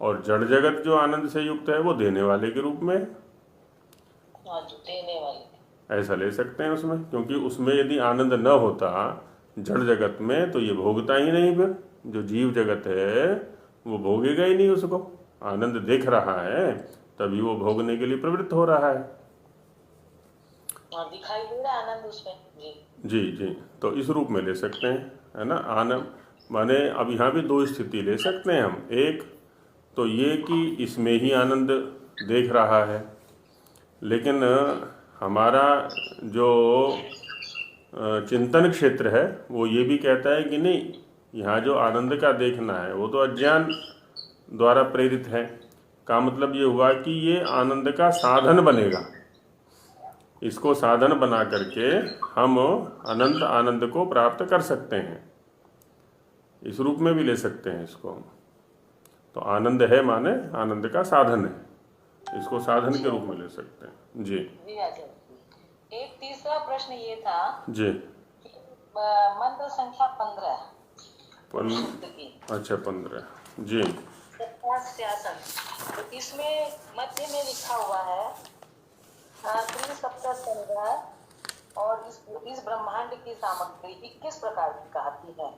और जड़ जगत जो आनंद से युक्त है वो देने वाले के रूप में। जो देने वाले, ऐसा ले सकते हैं उसमें, क्योंकि उसमें यदि आनंद न होता जड़ जगत में तो ये भोगता ही नहीं। फिर जो जीव जगत है वो भोगेगा ही नहीं, उसको आनंद देख रहा है तभी वो भोगने के लिए प्रवृत्त हो रहा है। दिखाई दे रहा है आनंद उसमें। जी जी, तो इस रूप में ले सकते हैं, है ना। आनंद माने अब यहाँ भी दो स्थिति ले सकते हैं हम। एक तो ये कि इसमें ही आनंद देख रहा है, लेकिन हमारा जो चिंतन क्षेत्र है वो ये भी कहता है कि नहीं, यहाँ जो आनंद का देखना है वो तो अज्ञान द्वारा प्रेरित है। का मतलब ये हुआ कि ये आनंद का साधन बनेगा, इसको साधन बना करके हम अनंत आनंद को प्राप्त कर सकते हैं। इस रूप में भी ले सकते हैं इसको। तो आनंद है माने आनंद का साधन है, इसको साधन के रूप में ले सकते हैं। जी एक तीसरा प्रश्न ये था जी, मंत्र संख्या 15 अच्छा 15 जी, तो इसमें मध्य में लिखा हुआ है त्रिसप्तस्कंध और इस ब्रह्मांड की सामग्री 21 प्रकार की कहती है।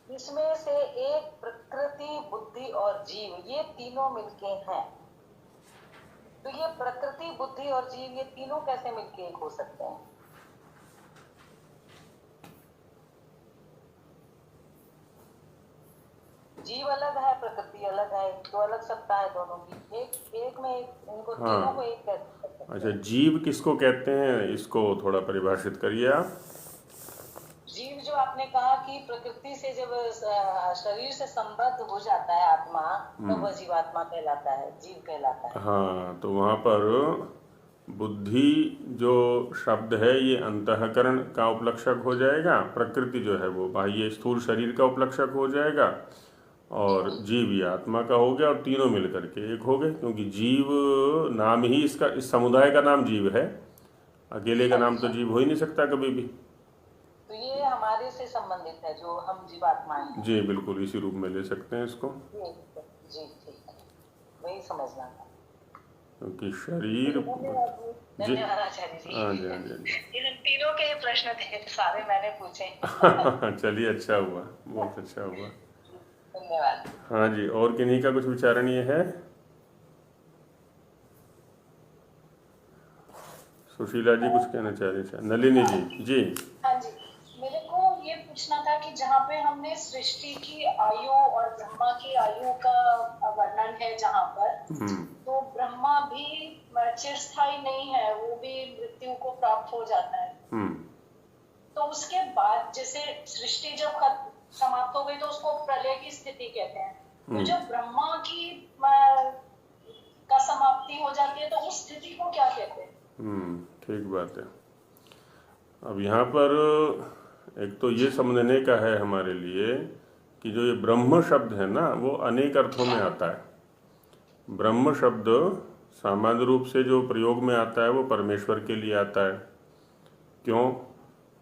इसमें से एक प्रकृति, बुद्धि और जीव, ये तीनों मिलके हैं। तो ये प्रकृति, बुद्धि और जीव, ये तीनों कैसे मिलके एक हो सकते हैं? जीव अलग है, प्रकृति अलग है, तो अलग सत्ता है दोनों की। एक में इनको तीनों को एक कहते हैं। अच्छा, जीव किसको कहते हैं, इसको थोड़ा परिभाषित करिए आप। जीव जो आपने कहा कि प्रकृति से जब शरीर से संबद्ध हो जाता है आत्मा, तो वह जीवात्मा कहलाता है, जीव कहलाता है। हाँ, तो वहाँ पर बुद्धि जो शब्द है ये अंतःकरण का उपलक्षक हो जाएगा, प्रकृति जो है वो बाह्य स्थूल शरीर का उपलक्षक हो जाएगा, और जीव ये आत्मा का हो गया, और तीनों मिलकर के एक हो गए। क्योंकि जीव नाम ही इसका, इस समुदाय का नाम जीव है, अकेले का नाम तो जीव हो ही नहीं सकता कभी भी। तो ये हमारे से संबंधित है, जो हम जीवात्मा हैं। जी बिल्कुल, इसी रूप में ले सकते हैं इसको। जी ठीक है, वही समझना था। क्योंकि शरीर धन्यवाद आचार्य जी। हाँ जी, हाँ जी, इन तीनों के प्रश्न थे, सारे मैंने पूछे। चलिए अच्छा हुआ, बहुत अच्छा हुआ, धन्यवाद। हाँ जी, और किन्हीं का कुछ विचारणीय है? सुशीला जी कुछ कहना चाह रही थी। नलिनी जी जी। हाँ जी, मेरे को ये पूछना था कि जहाँ पे हमने सृष्टि की आयु और ब्रह्मा की आयु का वर्णन है जहाँ पर, तो ब्रह्मा भी चिरस्थायी नहीं है, वो भी मृत्यु को प्राप्त हो जाता है। तो उसके बाद जैसे सृष्टि जब समाप्त हो गई तो उसको प्रलय की स्थिति कहते हैं। तो जब ब्रह्मा की का समाप्ति हो जाती है तो उस स्थिति को क्या कहते हैं? ठीक बात है। अब यहाँ पर एक तो ये समझने का है हमारे लिए कि जो ये ब्रह्म शब्द है ना, वो अनेक अर्थों में आता है। ब्रह्म शब्द सामान्य रूप से जो प्रयोग में आता है वो परमेश्वर के लिए आता है। क्यों?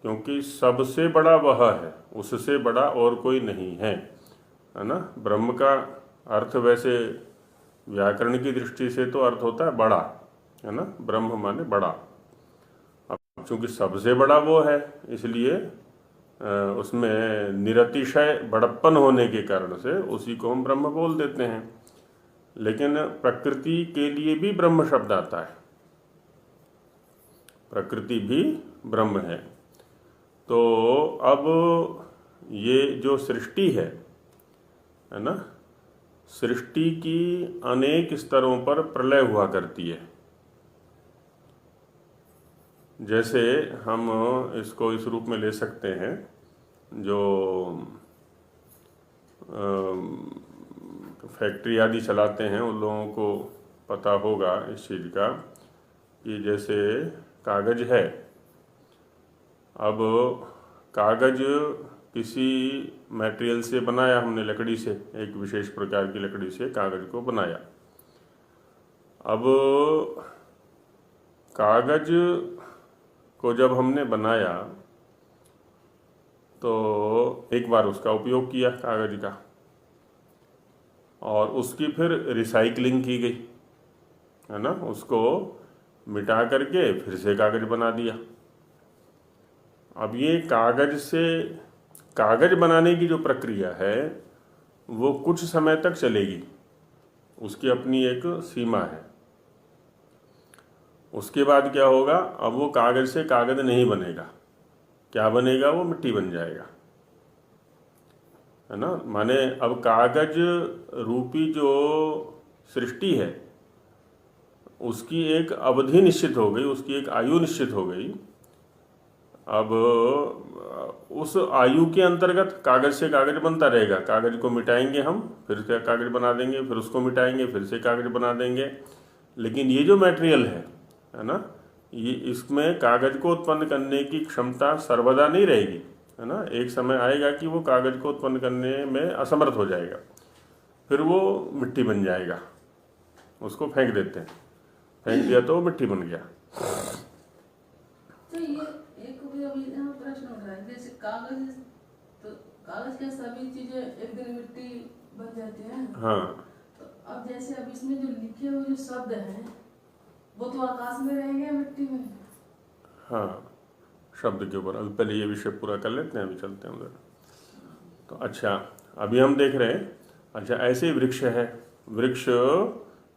क्योंकि सबसे बड़ा वह है, उससे बड़ा और कोई नहीं है ना। ब्रह्म का अर्थ वैसे व्याकरण की दृष्टि से तो अर्थ होता है बड़ा, है ना। ब्रह्म माने बड़ा। अब चूंकि सबसे बड़ा वो है, इसलिए उसमें निरतिशय बड़प्पन होने के कारण से उसी को हम ब्रह्म बोल देते हैं। लेकिन प्रकृति के लिए भी ब्रह्म शब्द आता है, प्रकृति भी ब्रह्म है। तो अब ये जो सृष्टि है ना, सृष्टि की अनेक स्तरों पर प्रलय हुआ करती है। जैसे हम इसको इस रूप में ले सकते हैं, जो फैक्ट्री आदि चलाते हैं उन लोगों को पता होगा इस चीज़ का, कि जैसे कागज़ है। अब कागज़ किसी मटेरियल से बनाया हमने, लकड़ी से, एक विशेष प्रकार की लकड़ी से कागज़ को बनाया। अब कागज़ को जब हमने बनाया तो एक बार उसका उपयोग किया कागज़ का, और उसकी फिर रिसाइकलिंग की गई, है ना। उसको मिटा करके फिर से कागज़ बना दिया। अब ये कागज़ से कागज़ बनाने की जो प्रक्रिया है वो कुछ समय तक चलेगी, उसकी अपनी एक सीमा है। उसके बाद क्या होगा, अब वो कागज़ से कागज़ नहीं बनेगा। क्या बनेगा, वो मिट्टी बन जाएगा, है ना। माने अब कागज़ रूपी जो सृष्टि है उसकी एक अवधि निश्चित हो गई, उसकी एक आयु निश्चित हो गई। अब उस आयु के अंतर्गत कागज़ से कागज़ बनता रहेगा। कागज़ को मिटाएंगे हम, फिर से कागज़ बना देंगे, फिर उसको मिटाएंगे, फिर से कागज़ बना देंगे। लेकिन ये जो मटेरियल है ना, ये इसमें कागज़ को उत्पन्न करने की क्षमता सर्वदा नहीं रहेगी, है ना। एक समय आएगा कि वो कागज़ को उत्पन्न करने में असमर्थ हो जाएगा, फिर वो मिट्टी बन जाएगा। उसको फेंक देते हैं, फेंक दिया तो वो मिट्टी बन गया। तो ये एक यहाँ प्रश्न उठ रहा है, जैसे कागज, तो कागज के सभी चीजें एक दिन मिट्टी बन जाती है। हाँ, तो अब जैसे अब इसमें जो लिखे हुए जो शब्द हैं वो तो आकाश में रहेंगे, मिट्टी में। हाँ, शब्द के ऊपर अभी पहले ये विषय पूरा कर लेते हैं, अभी चलते हैं उधर। तो अच्छा, अभी हम देख रहे हैं, अच्छा ऐसे ही वृक्ष है, वृक्ष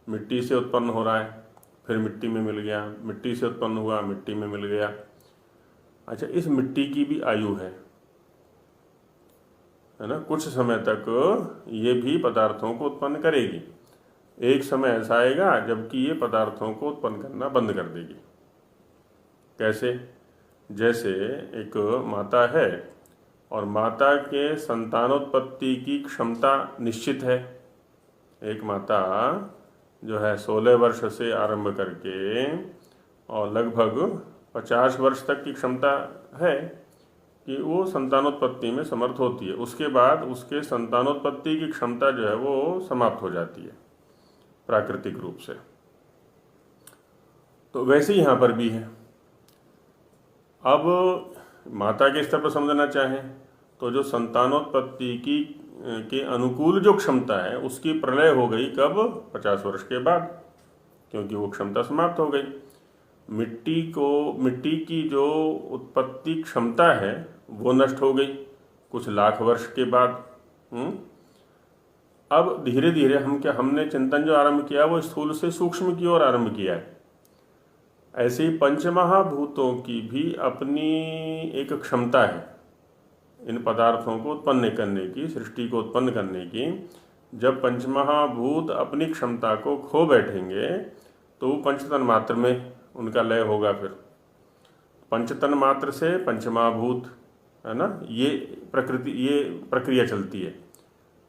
मिट्टी से उत्पन्न हो रहा है, फिर मिट्टी में मिल गया, मिट्टी से उत्पन्न हुआ, मिट्टी में मिल गया। अच्छा, इस मिट्टी की भी आयु है ना। कुछ समय तक ये भी पदार्थों को उत्पन्न करेगी। एक समय ऐसा आएगा जबकि ये पदार्थों को उत्पन्न करना बंद कर देगी। कैसे, जैसे एक माता है और माता के संतानोत्पत्ति की क्षमता निश्चित है। एक माता जो है 16 वर्ष से आरंभ करके और लगभग 50 वर्ष तक की क्षमता है कि वो संतानोत्पत्ति में समर्थ होती है। उसके बाद उसके संतानोत्पत्ति की क्षमता जो है वो समाप्त हो जाती है प्राकृतिक रूप से। तो वैसे ही यहाँ पर भी है। अब माता के स्तर पर समझना चाहें तो जो संतानोत्पत्ति की के अनुकूल जो क्षमता है उसकी प्रलय हो गई कब, 50 वर्ष के बाद, क्योंकि वो क्षमता समाप्त हो गई। मिट्टी की जो उत्पत्ति क्षमता है वो नष्ट हो गई कुछ लाख वर्ष के बाद। अब धीरे धीरे हमने चिंतन जो आरंभ किया वो स्थूल से सूक्ष्म की ओर आरंभ किया है। ऐसे ही पंचमहाभूतों की भी अपनी एक क्षमता है इन पदार्थों को उत्पन्न करने की, सृष्टि को उत्पन्न करने की। जब पंचमहाभूत अपनी क्षमता को खो बैठेंगे तो वो पंचतन मात्र में उनका लय होगा। फिर पंचतन मात्र से पंचमहाभूत, है ना, ये प्रक्रिया चलती है।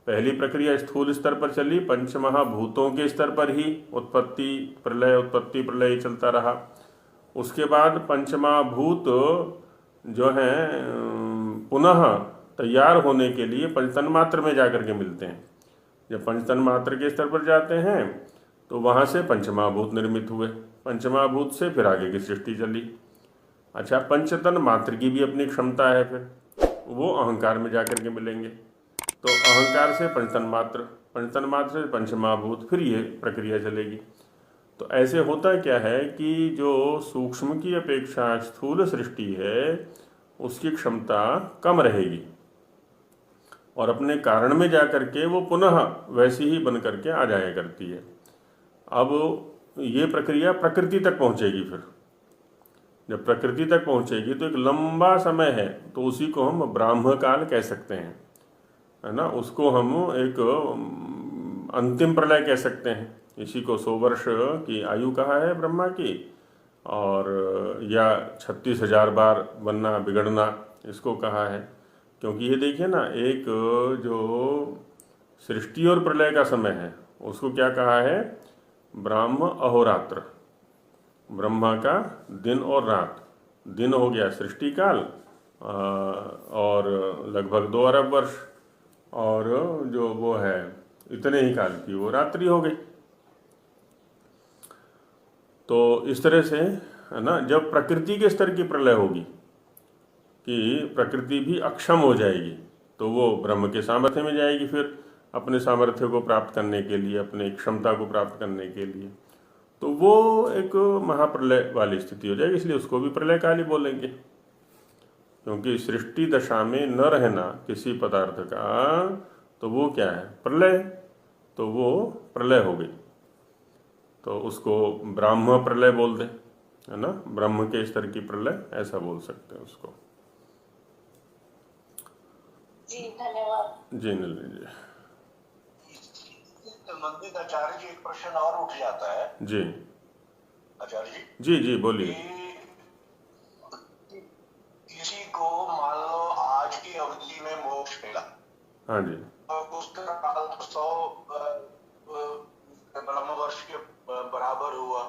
पहली प्रक्रिया स्थूल स्तर पर चली, पंचमहाभूतों के स्तर पर ही उत्पत्ति प्रलय चलता रहा। उसके बाद पंचमहाभूत जो हैं पुनः तैयार होने के लिए पंचतन मात्र में जाकर के मिलते हैं। जब पंचतन मात्र के स्तर पर जाते हैं तो वहाँ से पंचमहाभूत निर्मित हुए, पंचमहाभूत से फिर आगे की सृष्टि चली। अच्छा, पंचतन मात्र की भी अपनी क्षमता है, फिर वो अहंकार में जाकर के मिलेंगे। तो अहंकार से पंचतन मात्र से पंचमहाभूत, फिर ये प्रक्रिया चलेगी। तो ऐसे होता क्या है कि जो सूक्ष्म की अपेक्षा स्थूल सृष्टि है उसकी क्षमता कम रहेगी और अपने कारण में जाकर के वो पुनः वैसी ही बन करके आ जाया करती है। अब ये प्रक्रिया प्रकृति तक पहुंचेगी। फिर जब प्रकृति तक पहुंचेगी तो एक लंबा समय है, तो उसी को हम ब्राह्म काल कह सकते हैं, है ना। उसको हम एक अंतिम प्रलय कह सकते हैं। इसी को 100 वर्ष की आयु कहा है ब्रह्मा की, और या 36,000 बार बनना बिगड़ना इसको कहा है। क्योंकि ये देखिए ना, एक जो सृष्टि और प्रलय का समय है उसको क्या कहा है, ब्राह्म अहोरात्र। ब्रह्मा का दिन और रात, दिन हो गया सृष्टि काल और लगभग 2 अरब वर्ष, और जो वो है इतने ही काल की वो रात्रि हो गई। तो इस तरह से, है ना, जब प्रकृति के स्तर की प्रलय होगी कि प्रकृति भी अक्षम हो जाएगी, तो वो ब्रह्म के सामर्थ्य में जाएगी, फिर अपने सामर्थ्य को प्राप्त करने के लिए, अपने क्षमता को प्राप्त करने के लिए, तो वो एक महाप्रलय वाली स्थिति हो जाएगी। इसलिए उसको भी प्रलय काल ही बोलेंगे, क्योंकि सृष्टि दशा में न रहना किसी पदार्थ का, तो वो क्या है, प्रलय। तो वो प्रलय हो गई, तो उसको ब्राह्म प्रलय बोल दे, है ना, ब्रह्म के स्तर की प्रलय, ऐसा बोल सकते हैं उसको। जी धन्यवाद। जी नलिनी जी। मंदिर आचार्य जी, एक प्रश्न और उठ जाता है। जी आचार्य जी, जी जी बोलिए। किसी को मान लो आज की अवधि में मोक्ष मिला, हाँ जी, और उसका काल 100 ब्रह्म वर्ष के बराबर हुआ,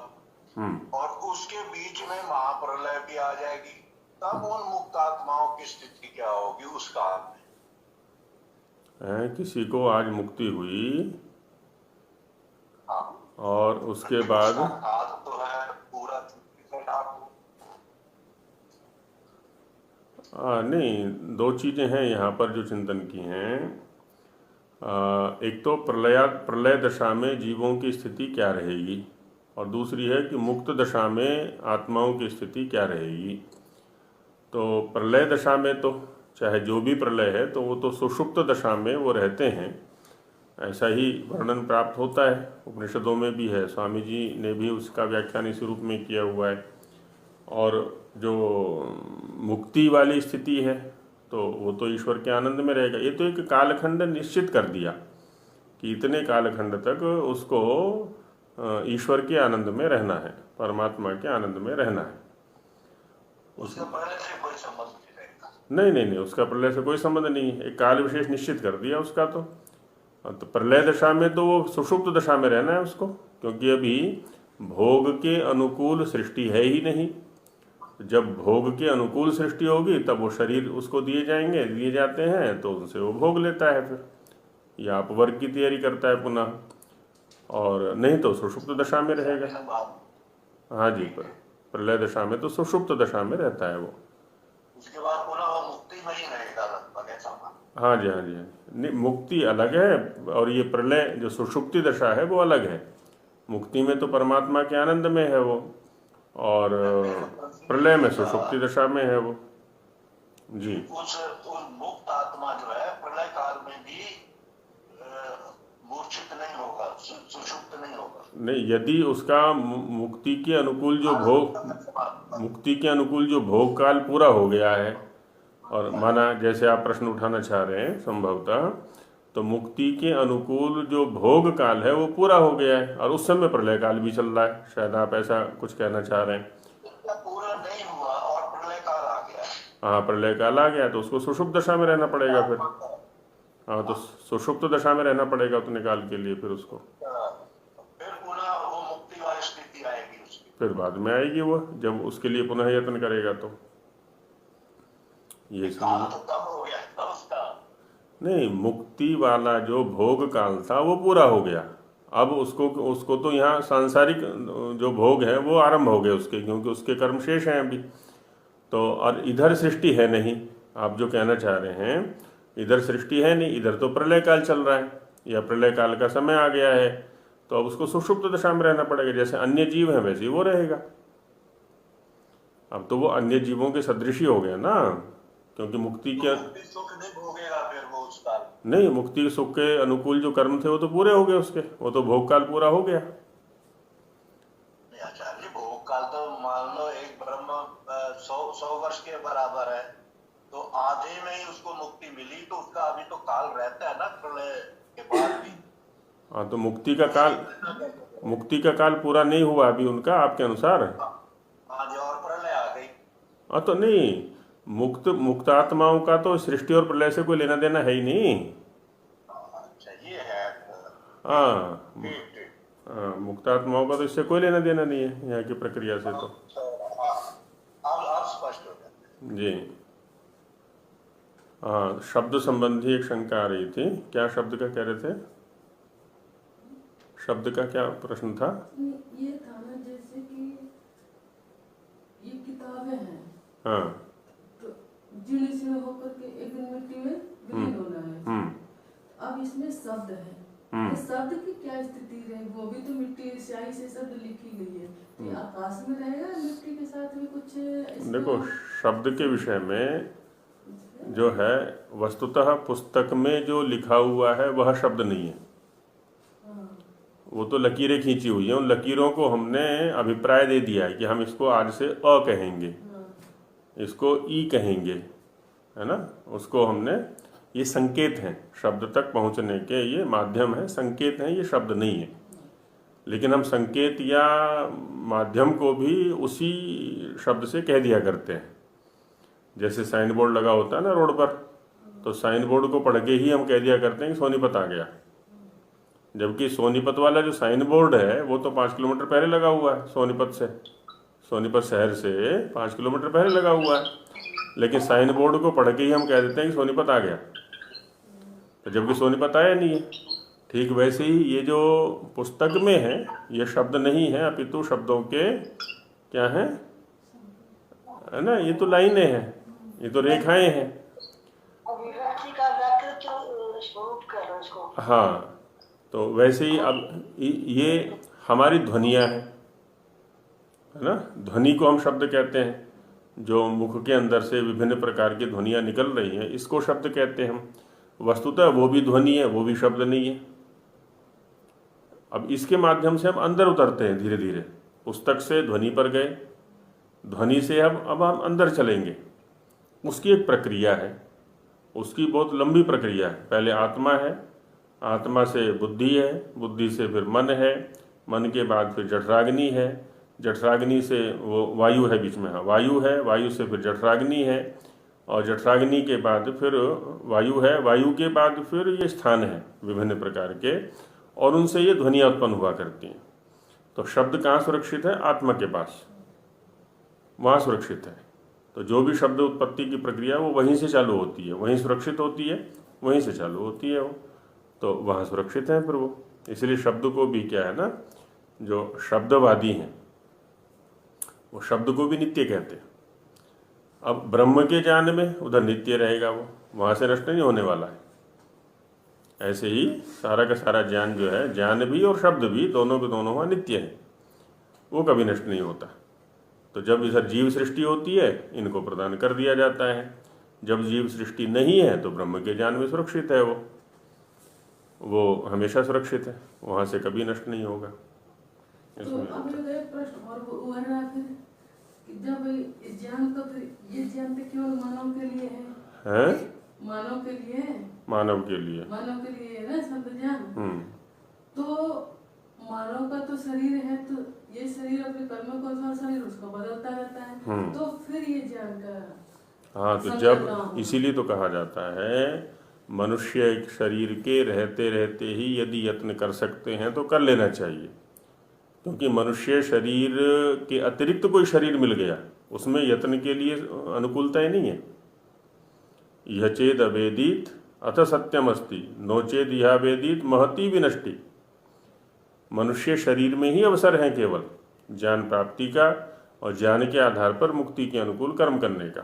और उसके बीच में महाप्रलय भी आ जाएगी, तब उन मुक्त आत्माओं की स्थिति क्या होगी उस काल में? किसी को आज मुक्ति हुई, हाँ, और उसके बाद तो है पूरा नहीं, 2 चीज़ें हैं यहाँ पर जो चिंतन की हैं। एक तो प्रलय दशा में जीवों की स्थिति क्या रहेगी, और दूसरी है कि मुक्त दशा में आत्माओं की स्थिति क्या रहेगी। तो प्रलय दशा में तो चाहे जो भी प्रलय है, तो वो तो सुषुप्त दशा में वो रहते हैं, ऐसा ही वर्णन प्राप्त होता है, उपनिषदों में भी है, स्वामी जी ने भी उसका व्याख्यान इस रूप में किया हुआ है। और जो मुक्ति वाली स्थिति है, तो वो तो ईश्वर के आनंद में रहेगा। ये तो एक कालखंड निश्चित कर दिया कि इतने कालखंड तक उसको ईश्वर के आनंद में रहना है, परमात्मा के आनंद में रहना है। उसका पहले से कोई संबंध नहीं रहेगा? नहीं, उसका प्रलय से कोई संबंध नहीं है, एक काल विशेष निश्चित कर दिया उसका। तो प्रलय दशा में तो वो सुषुप्त दशा में रहना है उसको, क्योंकि अभी भोग के अनुकूल सृष्टि है ही नहीं। जब भोग के अनुकूल सृष्टि होगी तब वो शरीर उसको दिए जाते हैं, तो उनसे वो भोग लेता है, फिर या अपवर्ग की तैयारी करता है पुनः, और नहीं तो सुषुप्त दशा में रहेगा। हाँ जी, प्रलय दशा में तो सुषुप्त दशा में रहता है वो। उसके बाद पुनः वो मुक्ति में ही रहेगा लगभग, ऐसा? हाँ जी, नहीं, मुक्ति अलग है, और ये प्रलय जो सुषुप्ति दशा है वो अलग है। मुक्ति में तो परमात्मा के आनंद में है वो, और प्रलय में सुषुप्ति दशा में है वो। जी, उस मुक्त आत्मा जो है प्रलय काल में भी मूर्छित नहीं होगा, सुषुप्त नहीं होगा? नहीं, यदि उसका मुक्ति के अनुकूल जो भोग काल पूरा हो गया है, और माना जैसे आप प्रश्न उठाना चाह रहे हैं संभवतः, तो मुक्ति के अनुकूल जो भोग काल है वो पूरा हो गया है, और उस समय प्रलय काल भी चल रहा है, शायद आप ऐसा कुछ कहना चाह रहे हैं। पूरा नहीं हुआ और प्रलय काल आ गया। हाँ, प्रलय काल आ गया तो उसको सुषुप्त दशा में रहना पड़ेगा फिर। हाँ, तो सुषुप्त दशा में रहना पड़ेगा उतने काल के लिए, फिर उसको फिर पुनः वो मुक्ति वाली स्थिति आएगी उसकी, फिर बाद में आएगी वो, जब उसके लिए पुनः यत्न करेगा। तो ये काल तो कम हो गया था उसका। नहीं, मुक्ति वाला जो भोग काल था वो पूरा हो गया। अब उसको तो यहाँ सांसारिक जो भोग है वो आरंभ हो गए उसके, क्योंकि उसके कर्म शेष हैं अभी। तो और इधर सृष्टि है नहीं, आप जो कहना चाह रहे हैं इधर सृष्टि है नहीं, इधर तो प्रलय काल चल रहा है या प्रलय काल का समय आ गया है, तो अब उसको सुषुप्त दशा में रहना पड़ेगा। जैसे अन्य जीव हैं वैसे ही वो रहेगा। अब तो वो अन्य जीवों के सदृश ही हो गया ना, क्योंकि मुक्ति के सुख नहीं भोगेगा फिर वो उस काल। नहीं, मुक्ति के सुख के अनुकूल जो कर्म थे वो तो पूरे हो गए उसके, वो तो भोग काल पूरा हो गया। नहीं आचार्य जी, भोग काल तो मान लो एक ब्रह्म 100 वर्ष के बराबर है, तो आधे में ही उसको मुक्ति मिली, तो उसका अभी तो काल रहता है ना प्रलय के बाद भी। हाँ, तो मुक्ति का काल पूरा नहीं हुआ अभी उनका आपके अनुसार। हाँ जी, और प्रलय आ गई। हाँ, तो नहीं, मुक्त आत्माओं का तो सृष्टि और प्रलय से कोई लेना देना है ही नहीं। अच्छा, ये है। हाँ, ठीक ठीक। हाँ, मुक्त आत्माओं का तो इससे कोई लेना देना नहीं है यहाँ की प्रक्रिया से। तो अब स्पष्ट हो गया जी। हाँ, शब्द संबंधी एक शंका आ रही थी, क्या शब्द का कह रहे थे? शब्द का क्या प्रश्न था? ये था ना, जैसे कि ये किताबें हैं, हाँ, तो जीर्ण शीर्ण होकर के एक दिन मिट्टी में विलीन होना है। अब इसमें शब्द है, तो शब्द की क्या स्थिति रहे? वो भी तो मिट्टी स्याही से शब्द लिखी गई है, तो ये आकाश में रहेगा मिट्टी के साथ में कुछ? देखो, शब्द के विषय में जो है वस्तुतः पुस्तक में जो लिखा हुआ है वह शब्द नहीं है, वो तो लकीरें खींची हुई हैं। उन लकीरों को हमने अभिप्राय दे दिया है कि हम इसको आज से अ कहेंगे, इसको ई कहेंगे, है ना। उसको हमने, ये संकेत हैं, शब्द तक पहुंचने के ये माध्यम है, संकेत हैं, ये शब्द नहीं है। लेकिन हम संकेत या माध्यम को भी उसी शब्द से कह दिया करते हैं। जैसे साइन बोर्ड लगा होता है ना रोड पर, तो साइन बोर्ड को पढ़ के ही हम कह दिया करते हैं कि सोनीपत आ गया, जबकि सोनीपत वाला जो साइन बोर्ड है वो तो 5 किलोमीटर पहले लगा हुआ है, सोनीपत शहर से 5 किलोमीटर पहले लगा हुआ है, लेकिन साइन बोर्ड को पढ़ के ही हम कह देते हैं कि सोनीपत आ गया, तो जबकि सोनीपत आया नहीं है। ठीक वैसे ही ये जो पुस्तक में है ये शब्द नहीं है, अपितु शब्दों के क्या है ना, ये तो लाइनें हैं, ये तो रेखाएं हैं। अभिव्यक्ति का व्याकृत स्वरूप कह रहे हैं इसको। हाँ, तो वैसे ही अब ये हमारी ध्वनियाँ हैं, है ना। ध्वनि को हम शब्द कहते हैं, जो मुख के अंदर से विभिन्न प्रकार की ध्वनियाँ निकल रही हैं, इसको शब्द कहते हैं हम। वस्तुतः वो भी ध्वनि है, वो भी शब्द नहीं है। अब इसके माध्यम से हम अंदर उतरते हैं धीरे धीरे, पुस्तक से ध्वनि पर गए, ध्वनि से अब हम अंदर चलेंगे। उसकी एक प्रक्रिया है, उसकी बहुत लंबी प्रक्रिया है। पहले आत्मा है, आत्मा से बुद्धि है, बुद्धि से फिर मन है, मन के बाद फिर जठराग्नि है, जठराग्नि से वो वायु है बीच में, हाँ वायु है, वायु से फिर जठराग्नि है, और जठराग्नि के बाद फिर वायु है, वायु के बाद फिर ये स्थान है विभिन्न प्रकार के, और उनसे ये ध्वनियाँ उत्पन्न हुआ करती हैं। तो शब्द कहाँ सुरक्षित है? आत्मा के पास, वहाँ सुरक्षित है। तो जो भी शब्द उत्पत्ति की प्रक्रिया वो वहीं से चालू होती है, वहीं सुरक्षित होती है, वहीं से चालू होती है वो, तो वहाँ सुरक्षित है फिर वो। इसलिए शब्द को भी क्या है ना, जो शब्दवादी हैं वो शब्द को भी नित्य कहते हैं। अब ब्रह्म के ज्ञान में उधर नित्य रहेगा, वो वहाँ से नष्ट नहीं होने वाला है। ऐसे ही सारा का सारा ज्ञान जो है, ज्ञान भी और शब्द भी, दोनों के दोनों वहाँ नित्य है, वो कभी नष्ट नहीं होता। तो जब इधर जीव सृष्टि होती है इनको प्रदान कर दिया जाता है, जब जीव सृष्टि नहीं है तो ब्रह्म के ज्ञान में सुरक्षित है वो हमेशा सुरक्षित है, वहाँ से कभी नष्ट नहीं होगा। तो अब एक प्रश्न और वो है ना, फिर जब इस ज्ञान तो फिर ये ज्ञान तो केवल मानव के लिए है, मानव के लिए है, मानव के लिए है ना शब्द ज्ञान। तो मानव का तो शरीर है, तो ये शरीर अपने कर्म को अनुसार शरीर उसको बदलता रहता है, तो फिर ये ज्ञान का हाँ, तो जब इसीलिए तो कहा जाता है मनुष्य एक शरीर के रहते रहते ही यदि यत्न कर सकते हैं तो कर लेना चाहिए, क्योंकि मनुष्य शरीर के अतिरिक्त कोई शरीर मिल गया उसमें यत्न के लिए अनुकूलता ही नहीं है। यह चेद अवेदित अथ सत्यम अस्ति, नो चेद यह वेदित महती विनष्टि। मनुष्य शरीर में ही अवसर है केवल ज्ञान प्राप्ति का, और ज्ञान के आधार पर मुक्ति के अनुकूल कर्म करने का।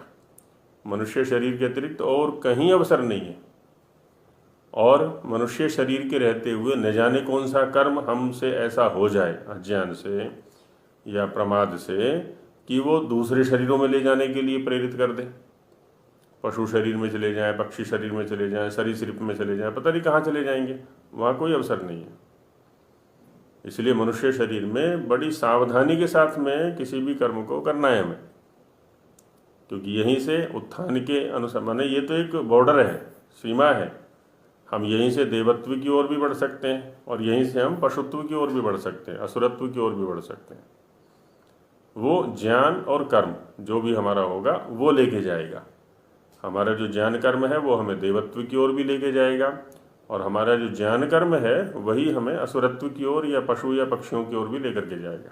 मनुष्य शरीर के अतिरिक्त और कहीं अवसर नहीं है, और मनुष्य शरीर के रहते हुए न जाने कौन सा कर्म हमसे ऐसा हो जाए अज्ञान से या प्रमाद से कि वो दूसरे शरीरों में ले जाने के लिए प्रेरित कर दे। पशु शरीर में चले जाएं, पक्षी शरीर में चले जाएं, सरीसृप में चले जाएं, पता नहीं कहाँ चले जाएंगे, वहाँ कोई अवसर नहीं है। इसलिए मनुष्य शरीर में बड़ी सावधानी के साथ में किसी भी कर्म को करना है हमें, क्योंकि यहीं से उत्थान के अनुसार, माने ये तो एक बॉर्डर है, सीमा है। हम यहीं से देवत्व की ओर भी बढ़ सकते हैं और यहीं से हम पशुत्व की ओर भी बढ़ सकते हैं, असुरत्व की ओर भी बढ़ सकते हैं। वो ज्ञान और कर्म जो भी हमारा होगा वो लेके जाएगा। हमारा जो ज्ञान कर्म है वो हमें देवत्व की ओर भी लेके जाएगा, और हमारा जो ज्ञान कर्म है वही हमें असुरत्व की ओर या पशु या पक्षियों की ओर भी लेकर के जाएगा।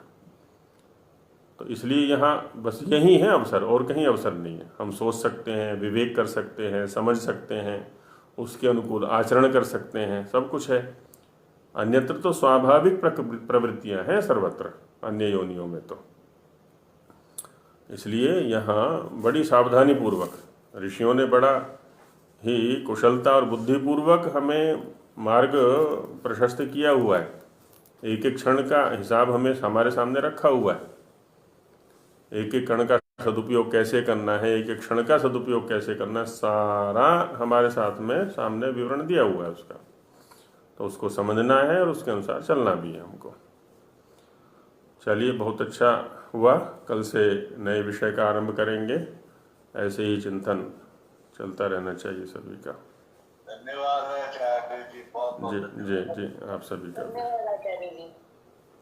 तो इसलिए यहाँ बस यही है अवसर, और कहीं अवसर नहीं है। हम सोच सकते हैं, विवेक कर सकते हैं, समझ सकते हैं, उसके अनुकूल आचरण कर सकते हैं, सब कुछ है। अन्यत्र तो स्वाभाविक प्रवृत्तियां हैं सर्वत्र, अन्य योनियों में तो। इसलिए यहाँ बड़ी सावधानी पूर्वक ऋषियों ने बड़ा ही कुशलता और बुद्धिपूर्वक हमें मार्ग प्रशस्त किया हुआ है। एक एक क्षण का हिसाब हमें हमारे सामने रखा हुआ है। एक एक क्षण का सदुपयोग कैसे करना है, एक एक क्षण का सदुपयोग कैसे करना है, सारा हमारे साथ में सामने विवरण दिया हुआ है उसका। तो उसको समझना है और उसके अनुसार चलना भी है हमको। चलिए, बहुत अच्छा हुआ। कल से नए विषय का आरंभ करेंगे। ऐसे ही चिंतन चलता रहना चाहिए सभी का। धन्यवाद आचार्य जी, बहुत बहुत जी जी जी, आप सभी का। धन्यवाद आचार्य जी।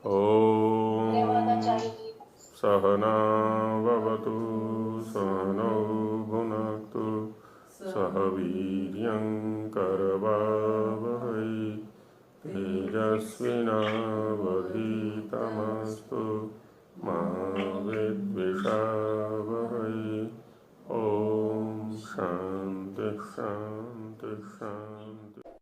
धन्यवाद ओम आचार्य जी। सहना भवतु सहनौ भुनक्तु सह वीर्यं करवावहै तेजस्विनावधीतमस्तु मा विद्विषावहै। ओम शांति शांति शांति।